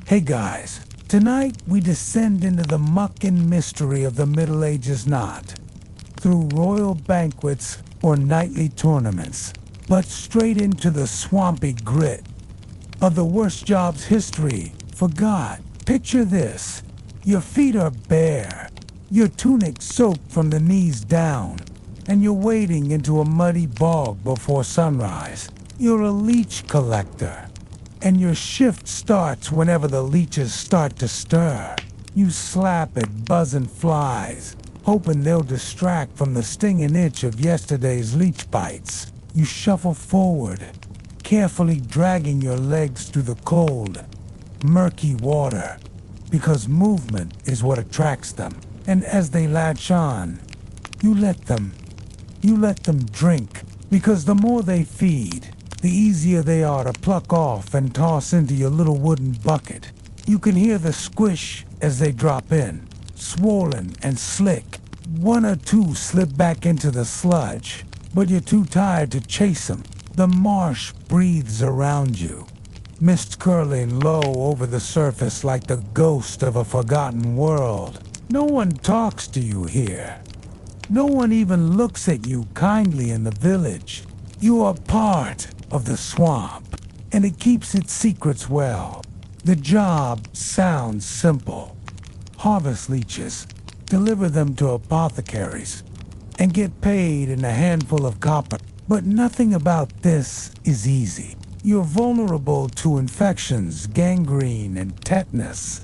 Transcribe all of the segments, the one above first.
Hey guys, tonight we descend into the muck and mystery of the Middle Ages not through royal banquets or nightly tournaments, but straight into the swampy grit of the worst jobs history forgot. Picture this. Your feet are bare, your tunic soaked from the knees down, and you're wading into a muddy bog before sunrise. You're a leech collector, and your shift starts whenever the leeches start to stir. You slap at buzzing flies, hoping they'll distract from the stinging itch of yesterday's leech bites. You shuffle forward, carefully dragging your legs through the cold, murky water, because movement is what attracts them. And as they latch on, you let them drink, because the more they feed, the easier they are to pluck off and toss into your little wooden bucket. You can hear the squish as they drop in, swollen and slick. One or two slip back into the sludge, but you're too tired to chase them. The marsh breathes around you, mist curling low over the surface like the ghost of a forgotten world. No one talks to you here. No one even looks at you kindly in the village. You are part of the swamp, and it keeps its secrets well. The job sounds simple. Harvest leeches, deliver them to apothecaries, and get paid in a handful of copper. But nothing about this is easy. You're vulnerable to infections, gangrene, and tetanus,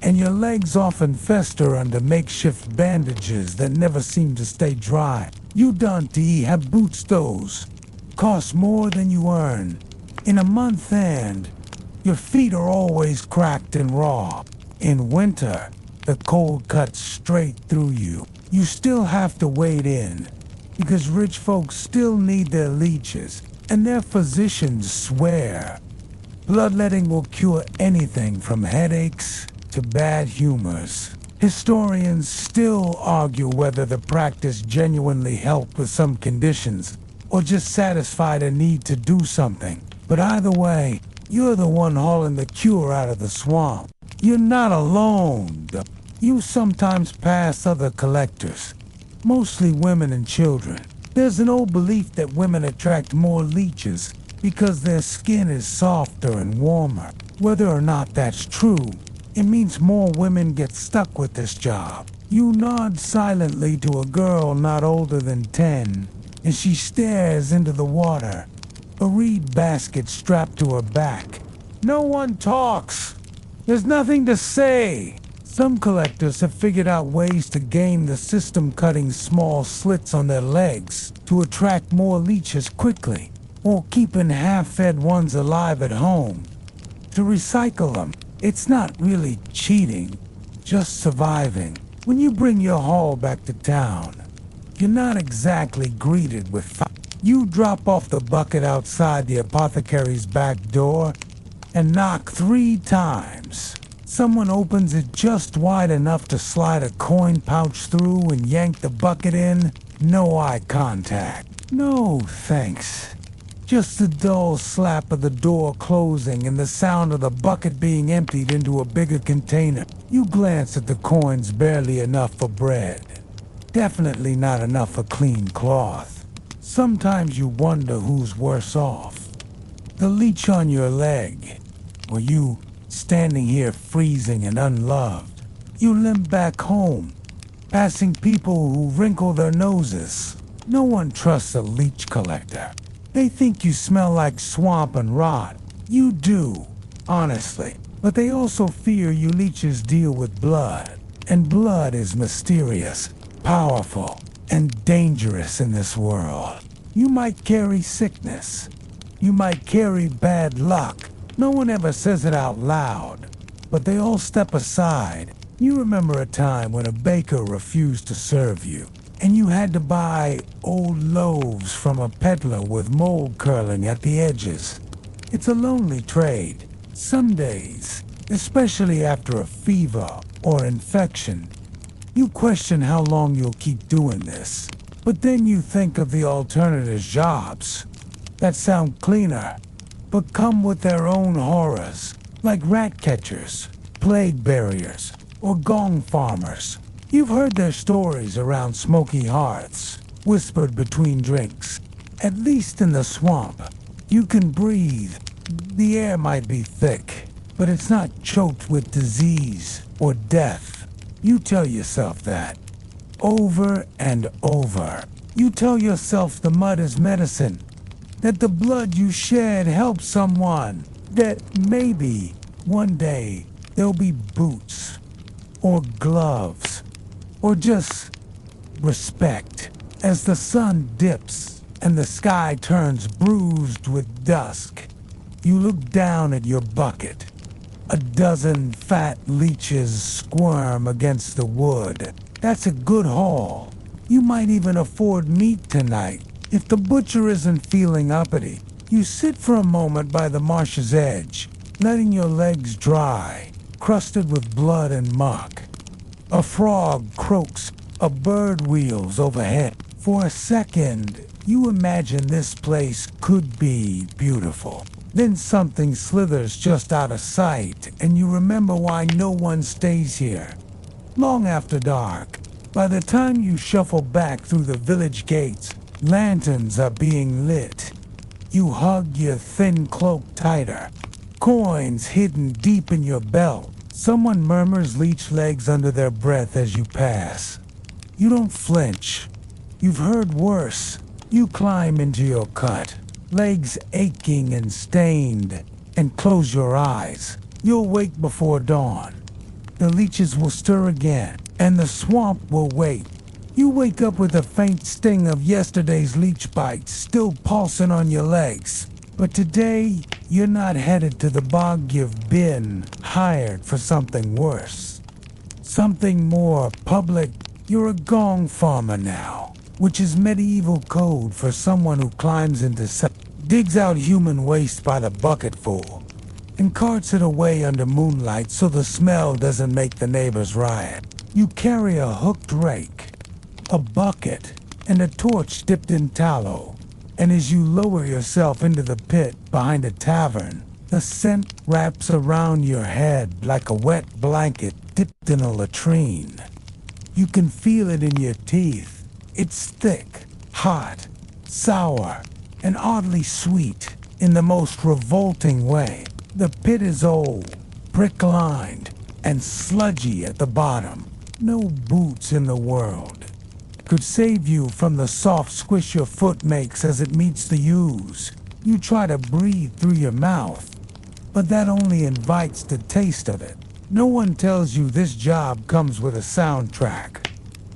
and your legs often fester under makeshift bandages that never seem to stay dry. You don't have boot stoves, cost more than you earn. In a month end, your feet are always cracked and raw. In winter, the cold cuts straight through you. You still have to wade in, because rich folks still need their leeches, and their physicians swear bloodletting will cure anything from headaches to bad humors. Historians still argue whether the practice genuinely helped with some conditions, or just satisfied a need to do something. But either way, you're the one hauling the cure out of the swamp. You're not alone, though. You sometimes pass other collectors, mostly women and children. There's an old belief that women attract more leeches because their skin is softer and warmer. Whether or not that's true, it means more women get stuck with this job. You nod silently to a girl not older than 10, and she stares into the water, a reed basket strapped to her back. No one talks. There's nothing to say. Some collectors have figured out ways to game the system, cutting small slits on their legs to attract more leeches quickly, or keeping half-fed ones alive at home to recycle them. It's not really cheating, just surviving. When you bring your haul back to town, you're not exactly greeted with fire. You drop off the bucket outside the apothecary's back door and knock 3 times. Someone opens it just wide enough to slide a coin pouch through and yank the bucket in. No eye contact. No thanks. Just the dull slap of the door closing and the sound of the bucket being emptied into a bigger container. You glance at the coins, barely enough for bread. Definitely not enough for clean cloth. Sometimes you wonder who's worse off. The leech on your leg, or you standing here freezing and unloved. You limp back home, passing people who wrinkle their noses. No one trusts a leech collector. They think you smell like swamp and rot. You do, honestly. But they also fear you leeches deal with blood. And blood is mysterious, powerful, and dangerous in this world. You might carry sickness. You might carry bad luck. No one ever says it out loud, but they all step aside. You remember a time when a baker refused to serve you, and you had to buy old loaves from a peddler with mold curling at the edges. It's a lonely trade. Some days, especially after a fever or infection, you question how long you'll keep doing this. But then you think of the alternative jobs that sound cleaner, but come with their own horrors. like rat catchers, plague barriers, or gong farmers. You've heard their stories around smoky hearths, whispered between drinks. At least in the swamp, you can breathe. The air might be thick, but it's not choked with disease or death. You tell yourself that. Over and over. You tell yourself the mud is medicine, that the blood you shed helps someone, that maybe one day there'll be boots, or gloves, or just respect. As the sun dips and the sky turns bruised with dusk, you look down at your bucket. A dozen fat leeches squirm against the wood. That's a good haul. You might even afford meat tonight. If the butcher isn't feeling uppity, you sit for a moment by the marsh's edge, letting your legs dry, crusted with blood and muck. A frog croaks, a bird wheels overhead. For a second, you imagine this place could be beautiful. Then something slithers just out of sight, and you remember why no one stays here. Long after dark, by the time you shuffle back through the village gates, lanterns are being lit. You hug your thin cloak tighter, coins hidden deep in your belt. Someone murmurs leech legs under their breath as you pass. You don't flinch. You've heard worse. You climb into your cut, legs aching and stained, and close your eyes. You'll wake before dawn. The leeches will stir again, and the swamp will wait. You wake up with a faint sting of yesterday's leech bites still pulsing on your legs. But today, you're not headed to the bog. You've been hired for something worse. Something more public. You're a gong farmer now, which is medieval code for someone who climbs into digs out human waste by the bucketful, and carts it away under moonlight so the smell doesn't make the neighbors riot. You carry a hooked rake, a bucket, and a torch dipped in tallow, and as you lower yourself into the pit behind a tavern, the scent wraps around your head like a wet blanket dipped in a latrine. You can feel it in your teeth. It's thick, hot, sour, and oddly sweet in the most revolting way. The pit is old, brick-lined, and sludgy at the bottom. No boots in the world could save you from the soft squish your foot makes as it meets the ooze. You try to breathe through your mouth, but that only invites the taste of it. No one tells you this job comes with a soundtrack.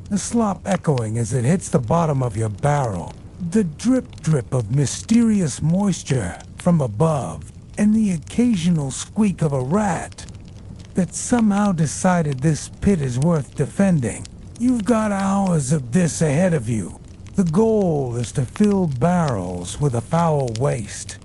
The slop echoing as it hits the bottom of your barrel. The drip of mysterious moisture from above, and the occasional squeak of a rat that somehow decided this pit is worth defending. You've got hours of this ahead of you. The goal is to fill barrels with a foul waste,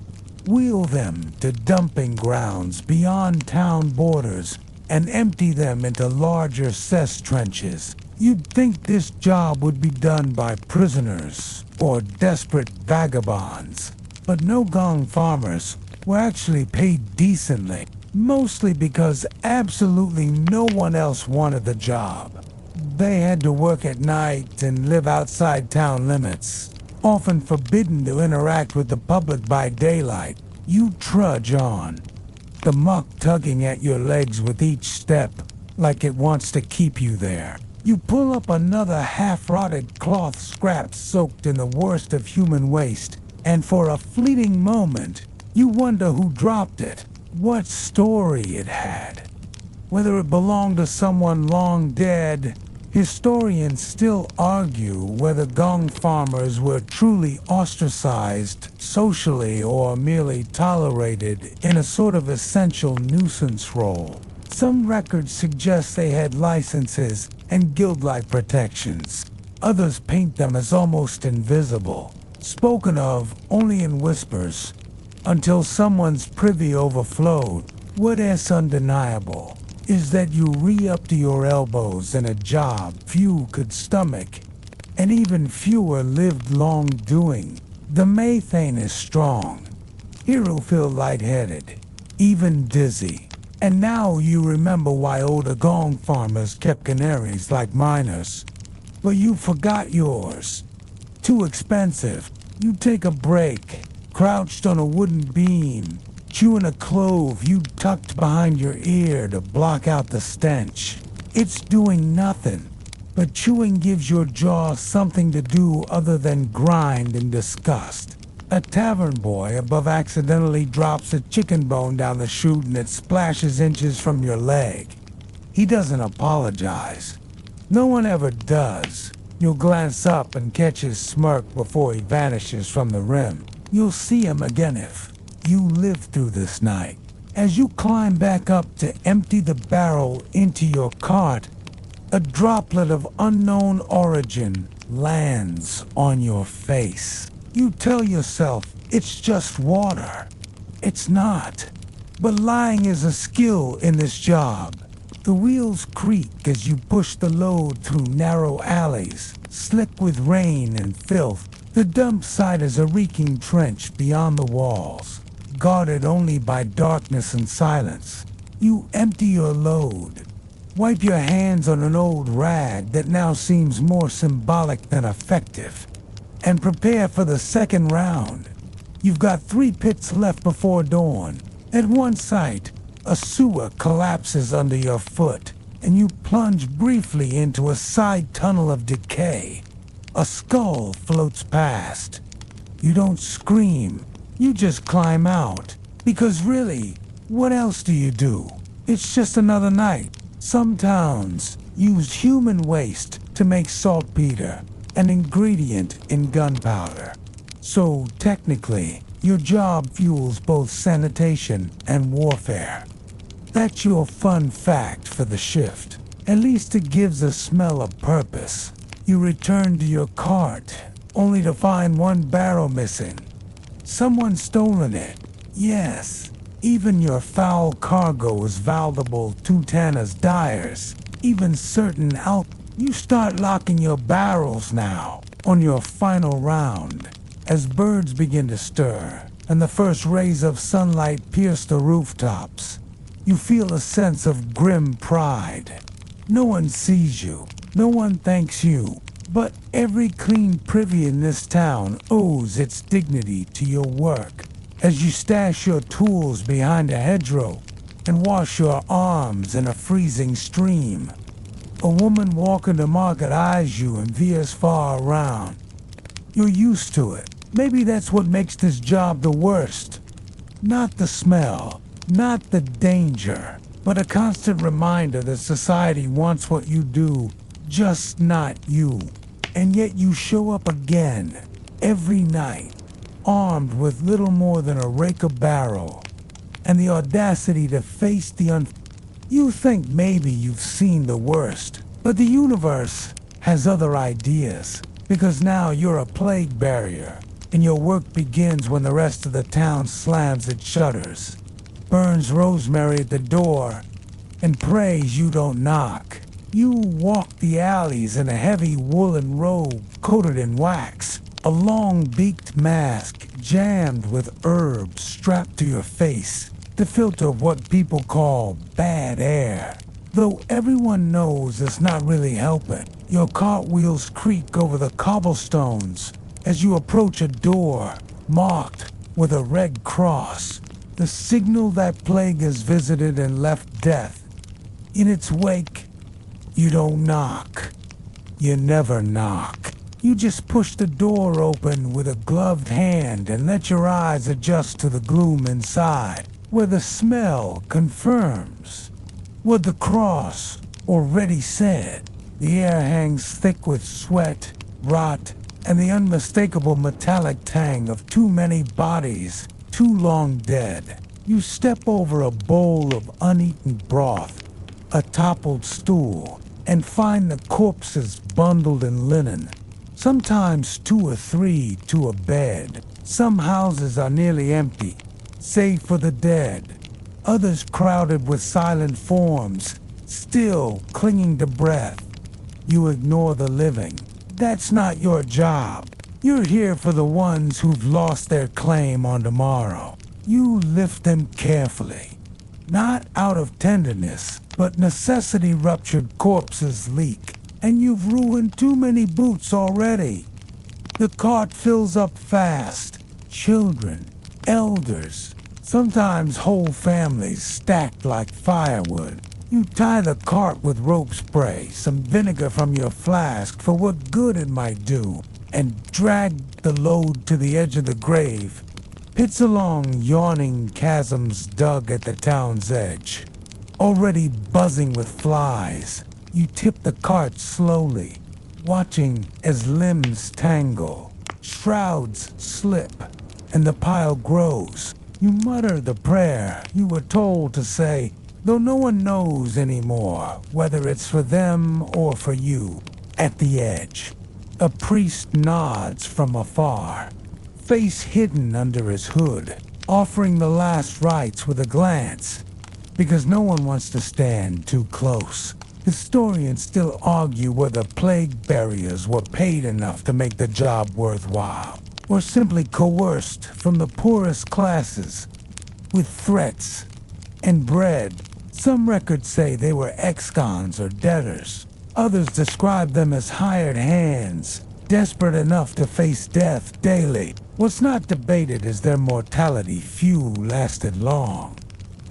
wheel them to dumping grounds beyond town borders, and empty them into larger cess trenches. You'd think this job would be done by prisoners or desperate vagabonds, but no gong farmers were actually paid decently, mostly because absolutely no one else wanted the job. They had to work at night and live outside town limits, often forbidden to interact with the public by daylight. You trudge on, the muck tugging at your legs with each step like it wants to keep you there. You pull up another half-rotted cloth scrap soaked in the worst of human waste, and for a fleeting moment, you wonder who dropped it, what story it had. Whether it belonged to someone long dead. Historians still argue whether gong farmers were truly ostracized socially or merely tolerated in a sort of essential nuisance role. Some records suggest they had licenses and guild-like protections. Others paint them as almost invisible, spoken of only in whispers, until someone's privy overflowed. What is undeniable is that you re-up to your elbows in a job few could stomach, and even fewer lived long doing. The methane is strong. Here you'll feel lightheaded, even dizzy. And now you remember why older gong farmers kept canaries like miners. But you forgot yours. Too expensive. You take a break, crouched on a wooden beam, chewing a clove you tucked behind your ear to block out the stench. It's doing nothing, but chewing gives your jaw something to do other than grind in disgust. A tavern boy above accidentally drops a chicken bone down the chute and it splashes inches from your leg. He doesn't apologize. No one ever does. You'll glance up and catch his smirk before he vanishes from the rim. You'll see him again if you live through this night. As you climb back up to empty the barrel into your cart, a droplet of unknown origin lands on your face. You tell yourself it's just water. It's not. But lying is a skill in this job. The wheels creak as you push the load through narrow alleys, slick with rain and filth. The dump site is a reeking trench beyond the walls, guarded only by darkness and silence. You empty your load, wipe your hands on an old rag that now seems more symbolic than effective, and prepare for the second round. You've got 3 pits left before dawn. At one site, a sewer collapses under your foot, and you plunge briefly into a side tunnel of decay. A skull floats past. You don't scream, you just climb out. Because really, what else do you do? It's just another night. Some towns use human waste to make saltpeter, an ingredient in gunpowder. So technically, your job fuels both sanitation and warfare. That's your fun fact for the shift. At least it gives the smell a purpose. You return to your cart, only to find 1 barrel missing. Someone's stolen it. Yes, even your foul cargo is valuable to Tana's dyers. Even certain You start locking your barrels now, on your final round, as birds begin to stir, and the first rays of sunlight pierce the rooftops. You feel a sense of grim pride. No one sees you, no one thanks you, but every clean privy in this town owes its dignity to your work. As you stash your tools behind a hedgerow and wash your arms in a freezing stream, a woman walking the market eyes you and veers far around. You're used to it. Maybe that's what makes this job the worst. Not the smell, not the danger, but a constant reminder that society wants what you do, just not you. And yet you show up again, every night, armed with little more than a rake of barrel, and the audacity to face the You think maybe you've seen the worst, but the universe has other ideas, because now you're a plague barrier, and your work begins when the rest of the town slams its shutters, burns rosemary at the door, and prays you don't knock. You walk the alleys in a heavy woolen robe coated in wax, a long beaked mask jammed with herbs strapped to your face to filter what people call bad air. Though everyone knows it's not really helping, your cartwheels creak over the cobblestones as you approach a door marked with a red cross, the signal that plague has visited and left death in its wake. You don't knock. You never knock. You just push the door open with a gloved hand and let your eyes adjust to the gloom inside, where the smell confirms what the cross already said. The air hangs thick with sweat, rot, and the unmistakable metallic tang of too many bodies, too long dead. You step over a bowl of uneaten broth, a toppled stool, and find the corpses bundled in linen, sometimes 2 or 3 to a bed. Some houses are nearly empty, save for the dead. Others crowded with silent forms, still clinging to breath. You ignore the living. That's not your job. You're here for the ones who've lost their claim on tomorrow. You lift them carefully, Not out of tenderness, but necessity-ruptured corpses leak, and you've ruined too many boots already. The cart fills up fast. Children, elders, sometimes whole families stacked like firewood. You tie the cart with rope spray, some vinegar from your flask for what good it might do, and drag the load to the edge of the grave. Pits along yawning chasms dug at the town's edge. Already buzzing with flies, you tip the cart slowly, watching as limbs tangle, shrouds slip, and the pile grows. You mutter the prayer you were told to say, though no one knows anymore whether it's for them or for you. At the edge, a priest nods from afar, face hidden under his hood, offering the last rites with a glance, because no one wants to stand too close. Historians still argue whether plague buriers were paid enough to make the job worthwhile, or simply coerced from the poorest classes with threats and bread. Some records say they were ex-cons or debtors. Others describe them as hired hands, desperate enough to face death daily. What's not debated is their mortality. Few lasted long,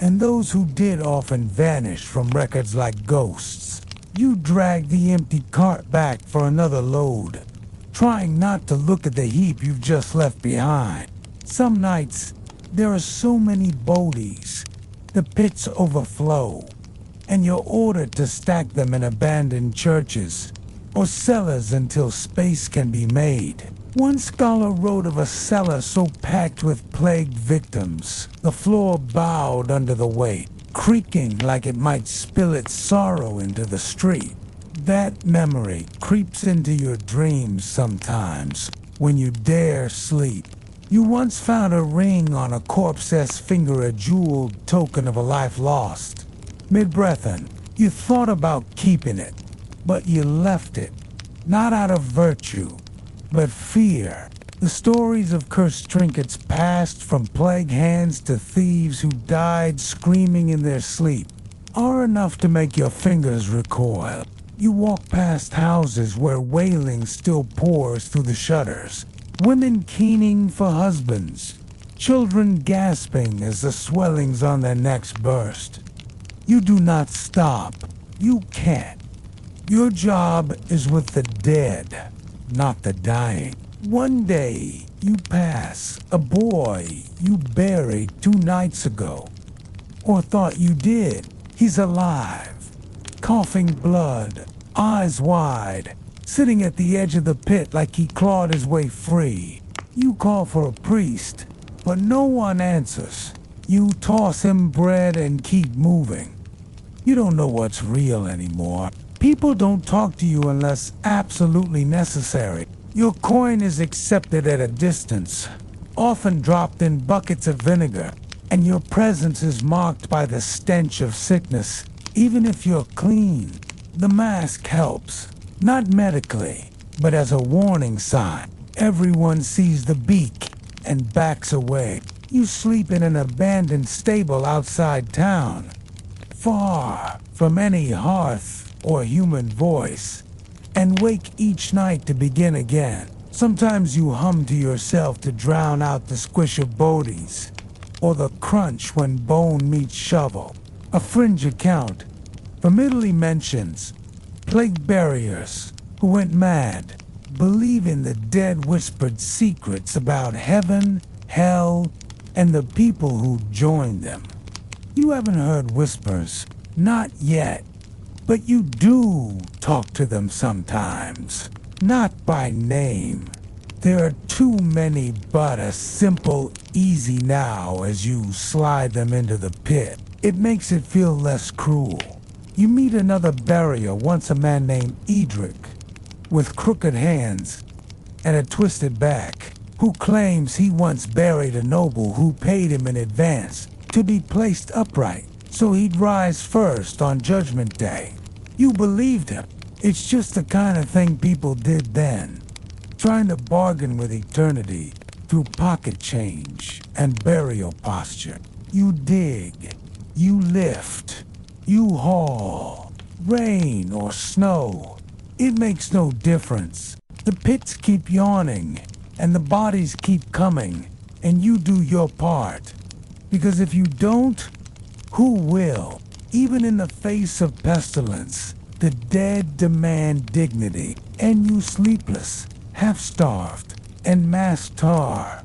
and those who did often vanished from records like ghosts. You drag the empty cart back for another load, trying not to look at the heap you've just left behind. Some nights, there are so many bodies, the pits overflow, and you're ordered to stack them in abandoned churches or cellars until space can be made. One scholar wrote of a cellar so packed with plagued victims, the floor bowed under the weight, creaking like it might spill its sorrow into the street. That memory creeps into your dreams sometimes when you dare sleep. You once found a ring on a corpse's finger, a jeweled token of a life lost. Mid-breathin', you thought about keeping it, but you left it, not out of virtue, but fear. The stories of cursed trinkets passed from plague hands to thieves who died screaming in their sleep are enough to make your fingers recoil. You walk past houses where wailing still pours through the shutters, women keening for husbands, children gasping as the swellings on their necks burst. You do not stop. You can't. Your job is with the dead, not the dying. One day, you pass a boy you buried 2 nights ago, or thought you did. He's alive, coughing blood, eyes wide, sitting at the edge of the pit like he clawed his way free. You call for a priest, but no one answers. You toss him bread and keep moving. You don't know what's real anymore. People don't talk to you unless absolutely necessary. Your coin is accepted at a distance, often dropped in buckets of vinegar, and your presence is marked by the stench of sickness, even if you're clean. The mask helps, not medically, but as a warning sign. Everyone sees the beak and backs away. You sleep in an abandoned stable outside town, far from any hearth or human voice, and wake each night to begin again. Sometimes you hum to yourself to drown out the squish of bodies, or the crunch when bone meets shovel. A fringe account familiarly mentions plague buriers who went mad, believing the dead whispered secrets about heaven, hell, and the people who joined them. You haven't heard whispers, not yet, but you do talk to them sometimes, not by name. There are too many, but a simple, easy now as you slide them into the pit. It makes it feel less cruel. You meet another burier, once a man named Edric, with crooked hands and a twisted back, who claims he once buried a noble who paid him in advance to be placed upright, so he'd rise first on Judgment Day. You believed him. It's just the kind of thing people did then, trying to bargain with eternity through pocket change and burial posture. You dig, You lift, you haul, rain or snow. It makes no difference. The pits keep yawning, and the bodies keep coming, and you do your part. Because if you don't, who will? Even in the face of pestilence, the dead demand dignity, and you sleepless, half-starved, and masked tar,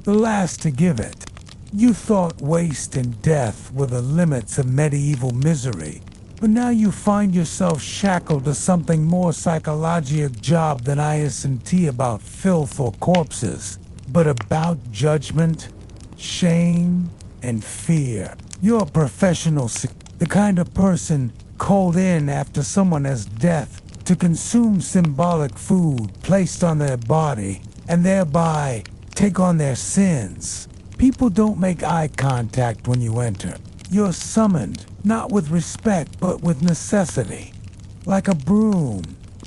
the last to give it. You thought waste and death were the limits of medieval misery, but now you find yourself shackled to something more psychologic job than IS&T about filth or corpses, but about judgment, shame, and fear. You're a professional, the kind of person called in after someone has death to consume symbolic food placed on their body and thereby take on their sins. People don't make eye contact when you enter. You're summoned, not with respect, but with necessity, like a broom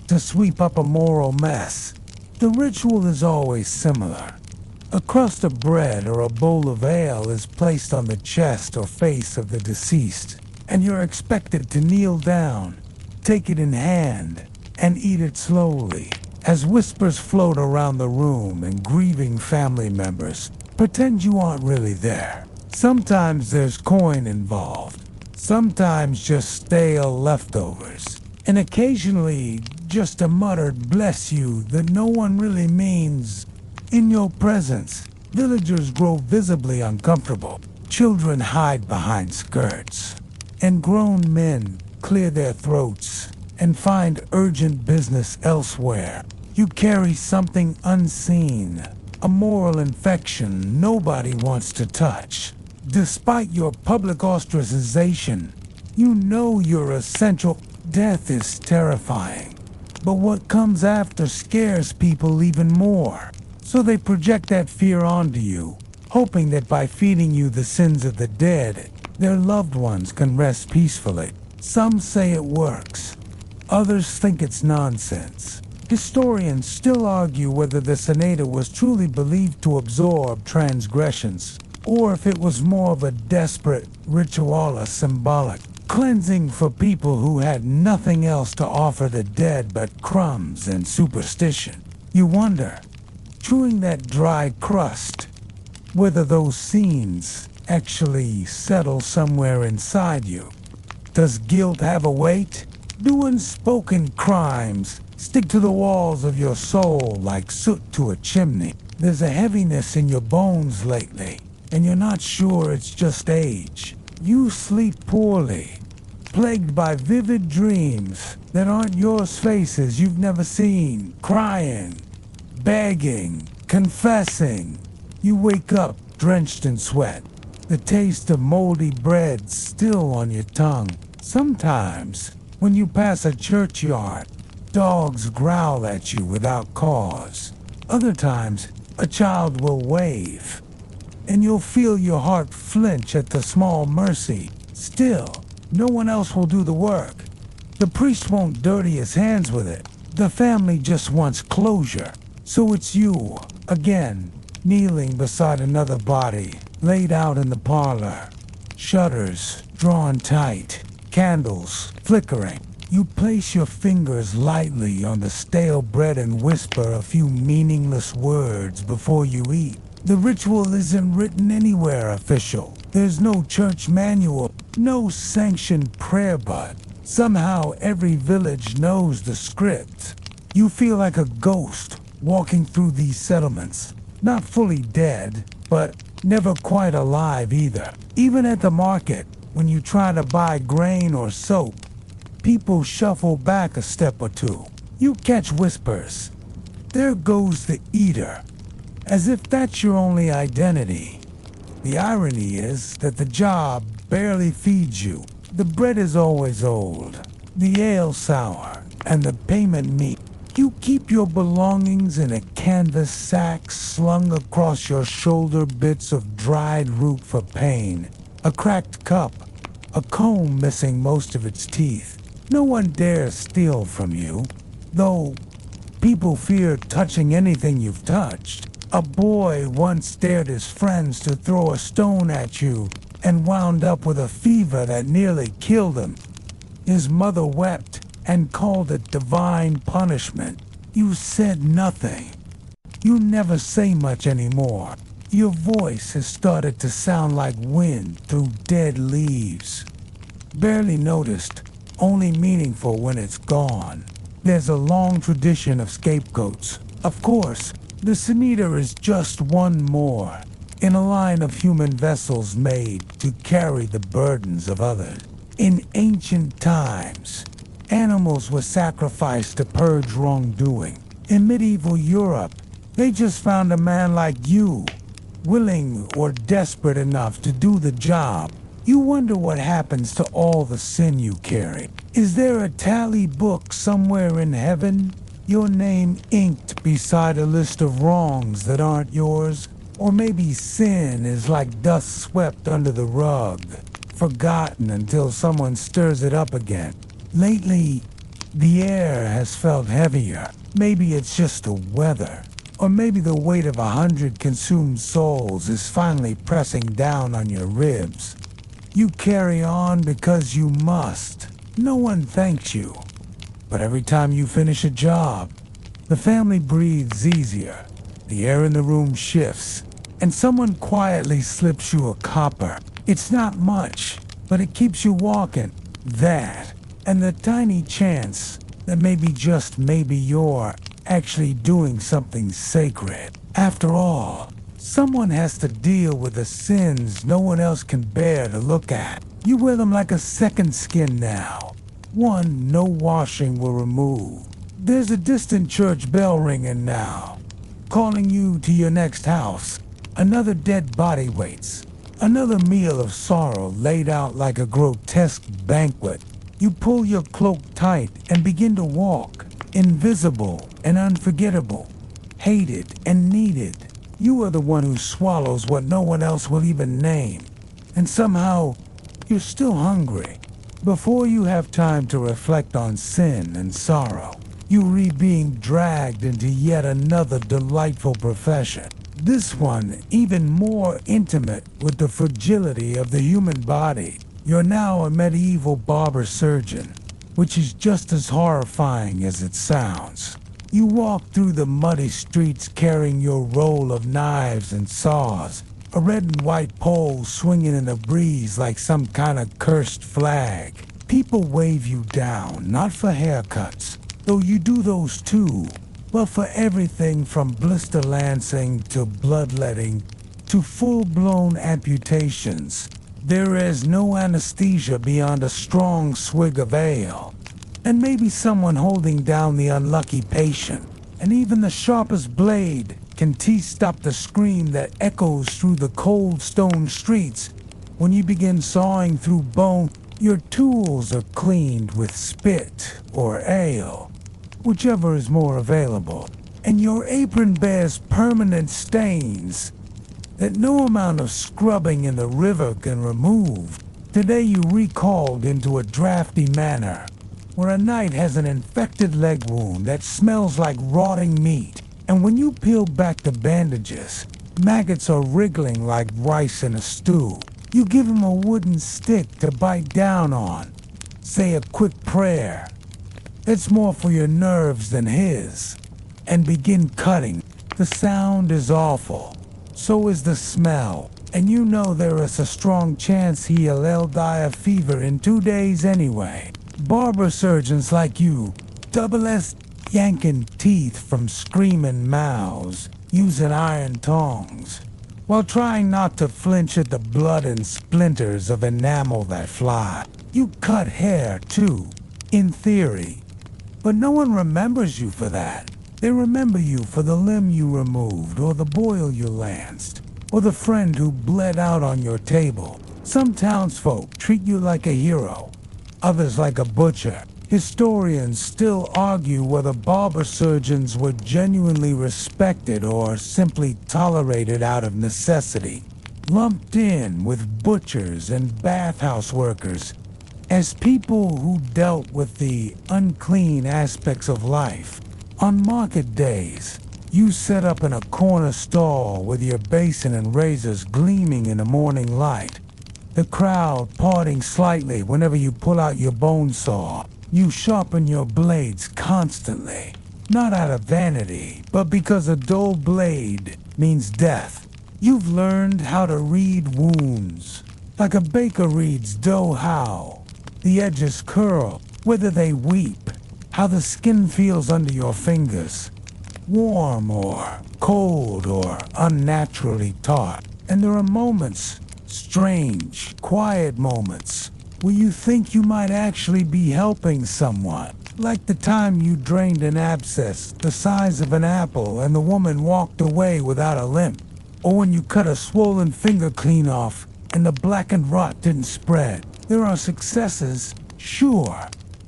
to sweep up a moral mess. The ritual is always similar. A crust of bread or a bowl of ale is placed on the chest or face of the deceased, and you're expected to kneel down, take it in hand, and eat it slowly. As whispers float around the room and grieving family members pretend you aren't really there. Sometimes there's coin involved, sometimes just stale leftovers, and occasionally just a muttered bless you that no one really means. In your presence, villagers grow visibly uncomfortable. Children hide behind skirts, and grown men clear their throats and find urgent business elsewhere. You carry something unseen, a moral infection nobody wants to touch. Despite your public ostracization, you know you're essential. Death is terrifying, but what comes after scares people even more. So they project that fear onto you, hoping that by feeding you the sins of the dead, their loved ones can rest peacefully. Some say it works. Others think it's nonsense. Historians still argue whether the Sonata was truly believed to absorb transgressions, or if it was more of a desperate ritual, a symbolic cleansing for people who had nothing else to offer the dead but crumbs and superstition. You wonder, chewing that dry crust, whether those scenes actually settle somewhere inside you. Does guilt have a weight? Do unspoken crimes stick to the walls of your soul like soot to a chimney? There's a heaviness in your bones lately, and you're not sure it's just age. You sleep poorly, plagued by vivid dreams that aren't yours, faces you've never seen, crying, begging, confessing. You wake up drenched in sweat, the taste of moldy bread still on your tongue. Sometimes, when you pass a churchyard, dogs growl at you without cause. Other times, a child will wave, and you'll feel your heart flinch at the small mercy. Still, no one else will do the work. The priest won't dirty his hands with it. The family just wants closure. So it's you, again, kneeling beside another body, laid out in the parlor. Shutters drawn tight, candles flickering. You place your fingers lightly on the stale bread and whisper a few meaningless words before you eat. The ritual isn't written anywhere official. There's no church manual, no sanctioned prayer, but somehow every village knows the script. You feel like a ghost walking through these settlements, not fully dead, but never quite alive either. Even at the market, when you try to buy grain or soap, people shuffle back a step or two. You catch whispers. There goes the eater, as if that's your only identity. The irony is that the job barely feeds you. The bread is always old, the ale sour, and the payment meat. You keep your belongings in a canvas sack slung across your shoulder, bits of dried root for pain, a cracked cup, a comb missing most of its teeth. No one dares steal from you, though people fear touching anything you've touched. A boy once dared his friends to throw a stone at you, and wound up with a fever that nearly killed him. His mother wept and called it divine punishment. You said nothing. You never say much anymore. Your voice has started to sound like wind through dead leaves. Barely noticed, only meaningful when it's gone. There's a long tradition of scapegoats. Of course, the Senator is just one more in a line of human vessels made to carry the burdens of others. In ancient times, animals were sacrificed to purge wrongdoing. In medieval Europe, they just found a man like you, willing or desperate enough to do the job. You wonder what happens to all the sin you carry. Is there a tally book somewhere in heaven? Your name inked beside a list of wrongs that aren't yours? Or maybe sin is like dust swept under the rug, forgotten until someone stirs it up again. Lately, the air has felt heavier. Maybe it's just the weather. Or maybe the weight of 100 consumed souls is finally pressing down on your ribs. You carry on because you must. No one thanks you. But every time you finish a job, the family breathes easier. The air in the room shifts, and someone quietly slips you a copper. It's not much, but it keeps you walking. That, and the tiny chance that maybe just maybe you're actually doing something sacred. After all, someone has to deal with the sins no one else can bear to look at. You wear them like a second skin now. One no washing will remove. There's a distant church bell ringing now, calling you to your next house. Another dead body waits. Another meal of sorrow laid out like a grotesque banquet. You pull your cloak tight and begin to walk, invisible and unforgettable, hated and needed. You are the one who swallows what no one else will even name. And somehow, you're still hungry. Before you have time to reflect on sin and sorrow, you read being dragged into yet another delightful profession. This one even more intimate with the fragility of the human body. You're now a medieval barber surgeon, which is just as horrifying as it sounds. You walk through the muddy streets carrying your roll of knives and saws, a red and white pole swinging in the breeze like some kind of cursed flag. People wave you down, not for haircuts, though you do those too, but for everything from blister lancing to bloodletting to full-blown amputations. There is no anesthesia beyond a strong swig of ale, and maybe someone holding down the unlucky patient. And even the sharpest blade can stop the scream that echoes through the cold stone streets. When you begin sawing through bone, your tools are cleaned with spit or ale, whichever is more available, and your apron bears permanent stains that no amount of scrubbing in the river can remove. Today you recalled into a drafty manor, where a knight has an infected leg wound that smells like rotting meat, and when you peel back the bandages, maggots are wriggling like rice in a stew. You give him a wooden stick to bite down on, say a quick prayer that's more for your nerves than his, and begin cutting. The sound is awful, so is the smell, and you know there is a strong chance he'll die of fever in 2 days anyway. Barber surgeons like you, double S yanking teeth from screaming mouths, using iron tongs, while trying not to flinch at the blood and splinters of enamel that fly. You cut hair too, in theory, but no one remembers you for that. They remember you for the limb you removed, or the boil you lanced, or the friend who bled out on your table. Some townsfolk treat you like a hero, others like a butcher. Historians still argue whether barber surgeons were genuinely respected or simply tolerated out of necessity, lumped in with butchers and bathhouse workers as people who dealt with the unclean aspects of life. On market days, you set up in a corner stall with your basin and razors gleaming in the morning light. the crowd parting slightly whenever you pull out your bone saw. You sharpen your blades constantly, not out of vanity, but because a dull blade means death. You've learned how to read wounds, like a baker reads dough how the edges curl, whether they weep, how the skin feels under your fingers, warm or cold or unnaturally taut. And there are moments, strange, quiet moments, where you think you might actually be helping someone. Like the time you drained an abscess the size of an apple and the woman walked away without a limp. Or when you cut a swollen finger clean off and the blackened rot didn't spread. There are successes, sure,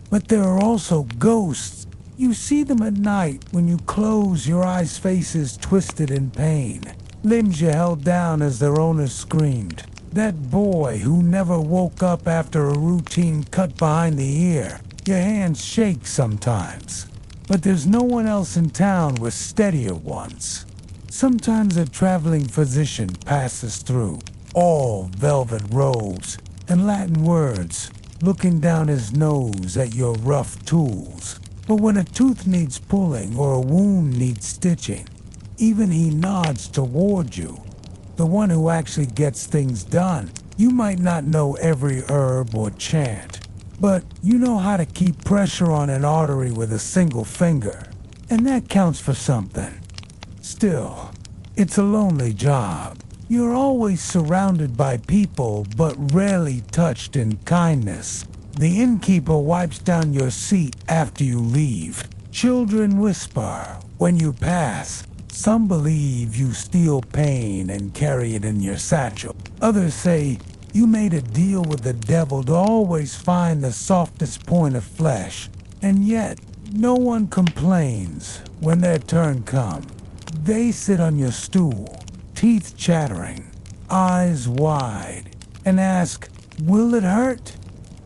but there are also ghosts. You see them at night when you close your eyes, faces twisted in pain, limbs you held down as their owners screamed. That boy who never woke up after a routine cut behind the ear. Your hands shake sometimes, but there's no one else in town with steadier ones. Sometimes a traveling physician passes through, all velvet robes and Latin words, looking down his nose at your rough tools. But when a tooth needs pulling or a wound needs stitching, even he nods toward you, the one who actually gets things done. You might not know every herb or chant, but you know how to keep pressure on an artery with a single finger, and that counts for something. Still, it's a lonely job. You're always surrounded by people, but rarely touched in kindness. The innkeeper wipes down your seat after you leave. Children whisper when you pass. Some believe you steal pain and carry it in your satchel. Others say you made a deal with the devil to always find the softest point of flesh. And yet, no one complains when their turn comes. They sit on your stool, teeth chattering, eyes wide, and ask, "Will it hurt?"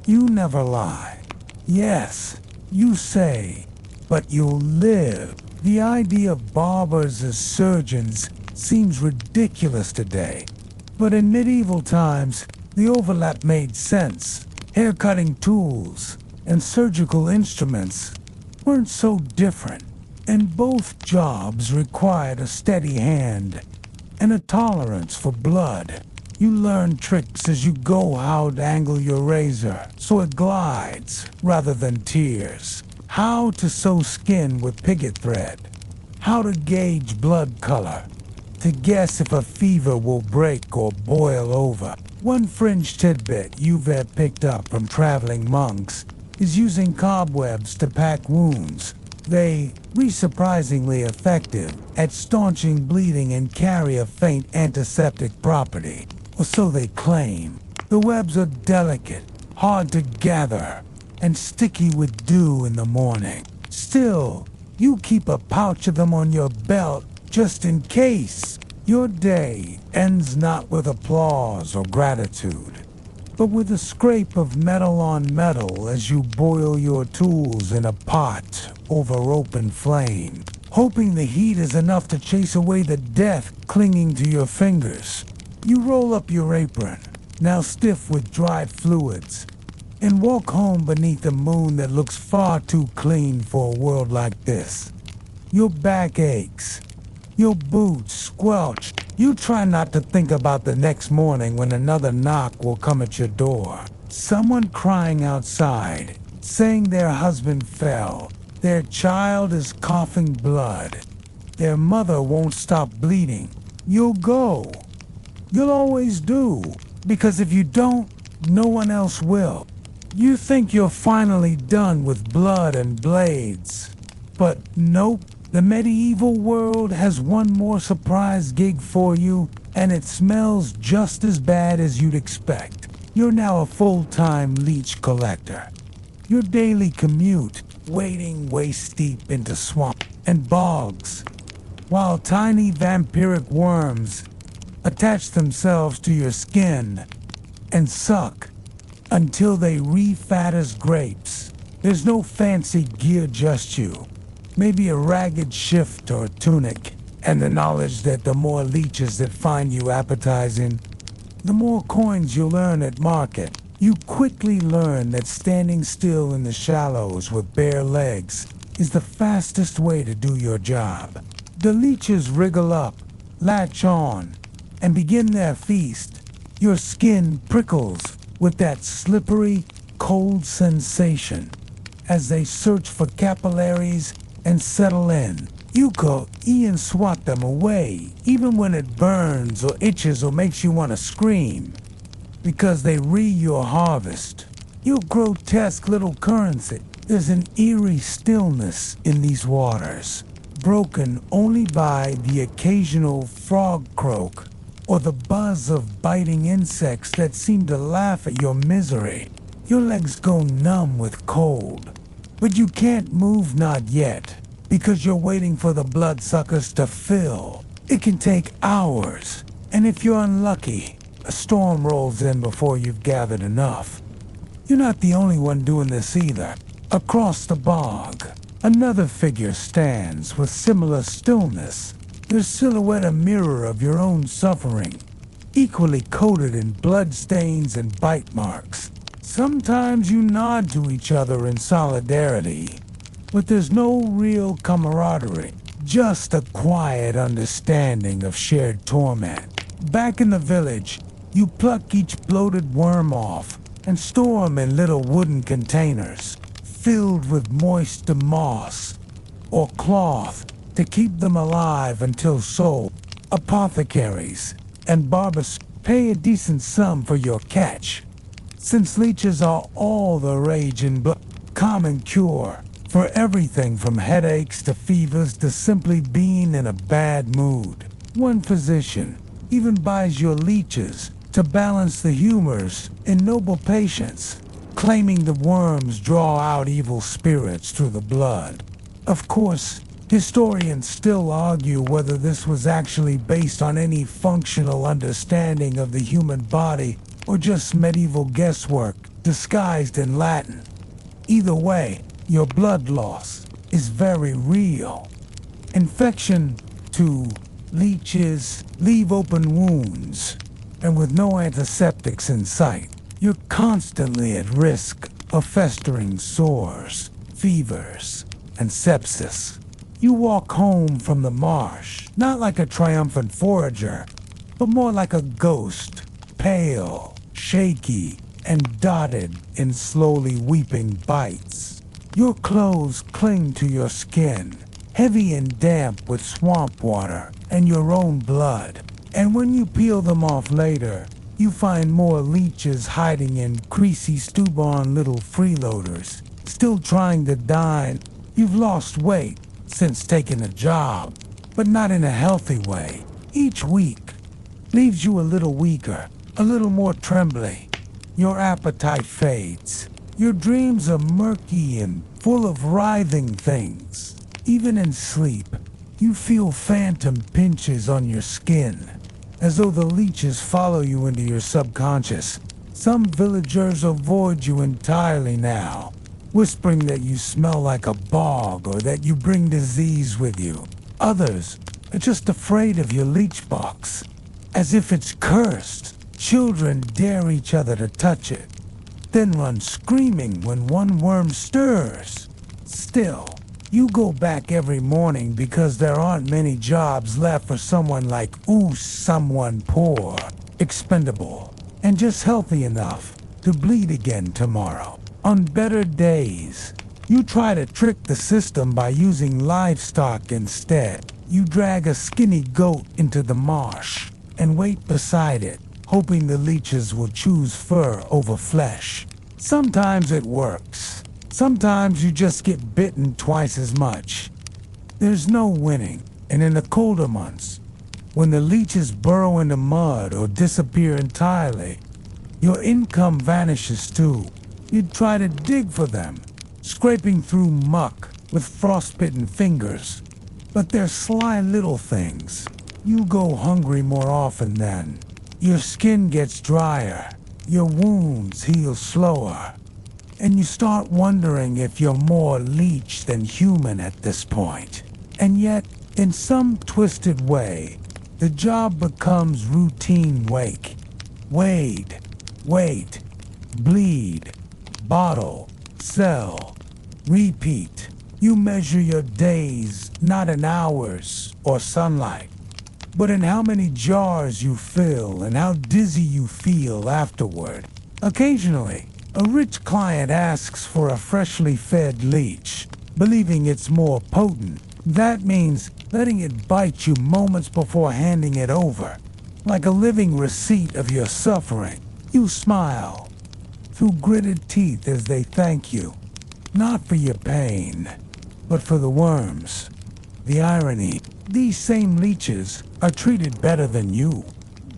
You never lie. Yes, you say, but you'll live. The idea of barbers as surgeons seems ridiculous today. But in medieval times, the overlap made sense. Hair-cutting tools and surgical instruments weren't so different, and both jobs required a steady hand and a tolerance for blood. You learn tricks as you go, how to angle your razor so it glides rather than tears, how to sew skin with picket thread, how to gauge blood color, to guess if a fever will break or boil over. One fringe tidbit you've picked up from traveling monks is using cobwebs to pack wounds. They are surprisingly effective at staunching bleeding and carry a faint antiseptic property, or so they claim. The webs are delicate, hard to gather, and sticky with dew in the morning. Still, you keep a pouch of them on your belt just in case. Your day ends not with applause or gratitude, but with a scrape of metal on metal as you boil your tools in a pot over open flame, hoping the heat is enough to chase away the death clinging to your fingers. You roll up your apron, now stiff with dried fluids, and walk home beneath a moon that looks far too clean for a world like this. Your back aches, your boots squelch. You try not to think about the next morning when another knock will come at your door. Someone crying outside, saying their husband fell. Their child is coughing blood. Their mother won't stop bleeding. You'll go. You'll always do, because if you don't, no one else will. You think you're finally done with blood and blades. But nope, the medieval world has one more surprise gig for you, and it smells just as bad as you'd expect. You're now a full-time leech collector. Your daily commute, wading waist-deep into swamp and bogs, while tiny vampiric worms attach themselves to your skin and suck until they re-fat as grapes. There's no fancy gear, just you. Maybe a ragged shift or a tunic, and the knowledge that the more leeches that find you appetizing, the more coins you'll earn at market. You quickly learn that standing still in the shallows with bare legs is the fastest way to do your job. The leeches wriggle up, latch on, and begin their feast. Your skin prickles with that slippery, cold sensation as they search for capillaries and settle in. You go and swat them away, even when it burns or itches or makes you want to scream, because they re your harvest. Your grotesque little currency. There's an eerie stillness in these waters, broken only by the occasional frog croak or the buzz of biting insects that seem to laugh at your misery. Your legs go numb with cold, but you can't move, not yet, because you're waiting for the bloodsuckers to fill. It can take hours, and if you're unlucky, a storm rolls in before you've gathered enough. You're not the only one doing this either. Across the bog, another figure stands with similar stillness, their silhouette a mirror of your own suffering, equally coated in bloodstains and bite marks. Sometimes you nod to each other in solidarity, but there's no real camaraderie, just a quiet understanding of shared torment. Back in the village, you pluck each bloated worm off and store them in little wooden containers filled with moist moss or cloth to keep them alive until sold. Apothecaries and barbers pay a decent sum for your catch, since leeches are all the rage in common cure for everything from headaches to fevers to simply being in a bad mood. One physician even buys your leeches to balance the humors in noble patients, claiming the worms draw out evil spirits through the blood. Of course, historians still argue whether this was actually based on any functional understanding of the human body or just medieval guesswork disguised in Latin. Either way, your blood loss is very real. Infection to leeches leave open wounds, and with no antiseptics in sight, you're constantly at risk of festering sores, fevers, and sepsis. You walk home from the marsh, not like a triumphant forager, but more like a ghost, pale, shaky, and dotted in slowly weeping bites. Your clothes cling to your skin, heavy and damp with swamp water and your own blood. And when you peel them off later, you find more leeches hiding in creasy stewborn little freeloaders, still trying to dine. You've lost weight since taking a job, but not in a healthy way. Each week leaves you a little weaker, a little more trembly. Your appetite fades. Your dreams are murky and full of writhing things. Even in sleep, you feel phantom pinches on your skin, as though the leeches follow you into your subconscious. Some villagers avoid you entirely now, whispering that you smell like a bog or that you bring disease with you. Others are just afraid of your leech box, as if it's cursed. Children dare each other to touch it, then run screaming when one worm stirs. Still, you go back every morning because there aren't many jobs left for someone like someone poor, expendable, and just healthy enough to bleed again tomorrow. On better days, you try to trick the system by using livestock instead. You drag a skinny goat into the marsh and wait beside it, hoping the leeches will choose fur over flesh. Sometimes it works. Sometimes you just get bitten twice as much. There's no winning, and in the colder months, when the leeches burrow into mud or disappear entirely, your income vanishes too. You'd try to dig for them, scraping through muck with frostbitten fingers, but they're sly little things. You go hungry more often then. Your skin gets drier, your wounds heal slower, and you start wondering if you're more leech than human at this point. And yet, in some twisted way, the job becomes routine wake. Wade, wait, bleed, bottle, sell, repeat. You measure your days not in hours or sunlight, but in how many jars you fill and how dizzy you feel afterward. Occasionally, a rich client asks for a freshly fed leech, believing it's more potent. That means letting it bite you moments before handing it over, like a living receipt of your suffering. You smile through gritted teeth as they thank you, not for your pain, but for the worms. The irony, these same leeches are treated better than you.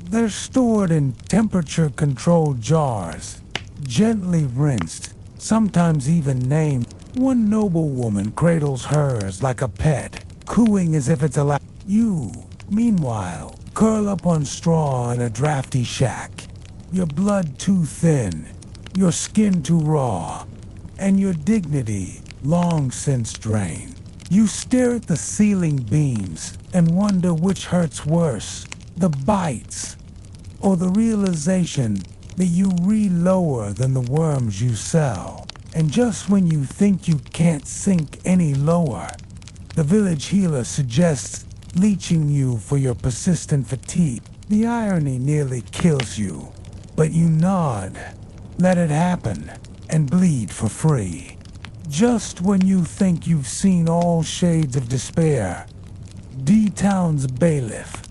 They're stored in temperature-controlled jars, gently rinsed, sometimes even named. One noblewoman cradles hers like a pet, cooing as if it's alive. You, meanwhile, curl up on straw in a drafty shack, your blood too thin, your skin too raw, and your dignity long since drained. You stare at the ceiling beams and wonder which hurts worse, the bites or the realization that you re-lower than the worms you sell. And just when you think you can't sink any lower, the village healer suggests leeching you for your persistent fatigue. The irony nearly kills you, but you nod, let it happen, and bleed for free. Just when you think you've seen all shades of despair, D-Town's bailiff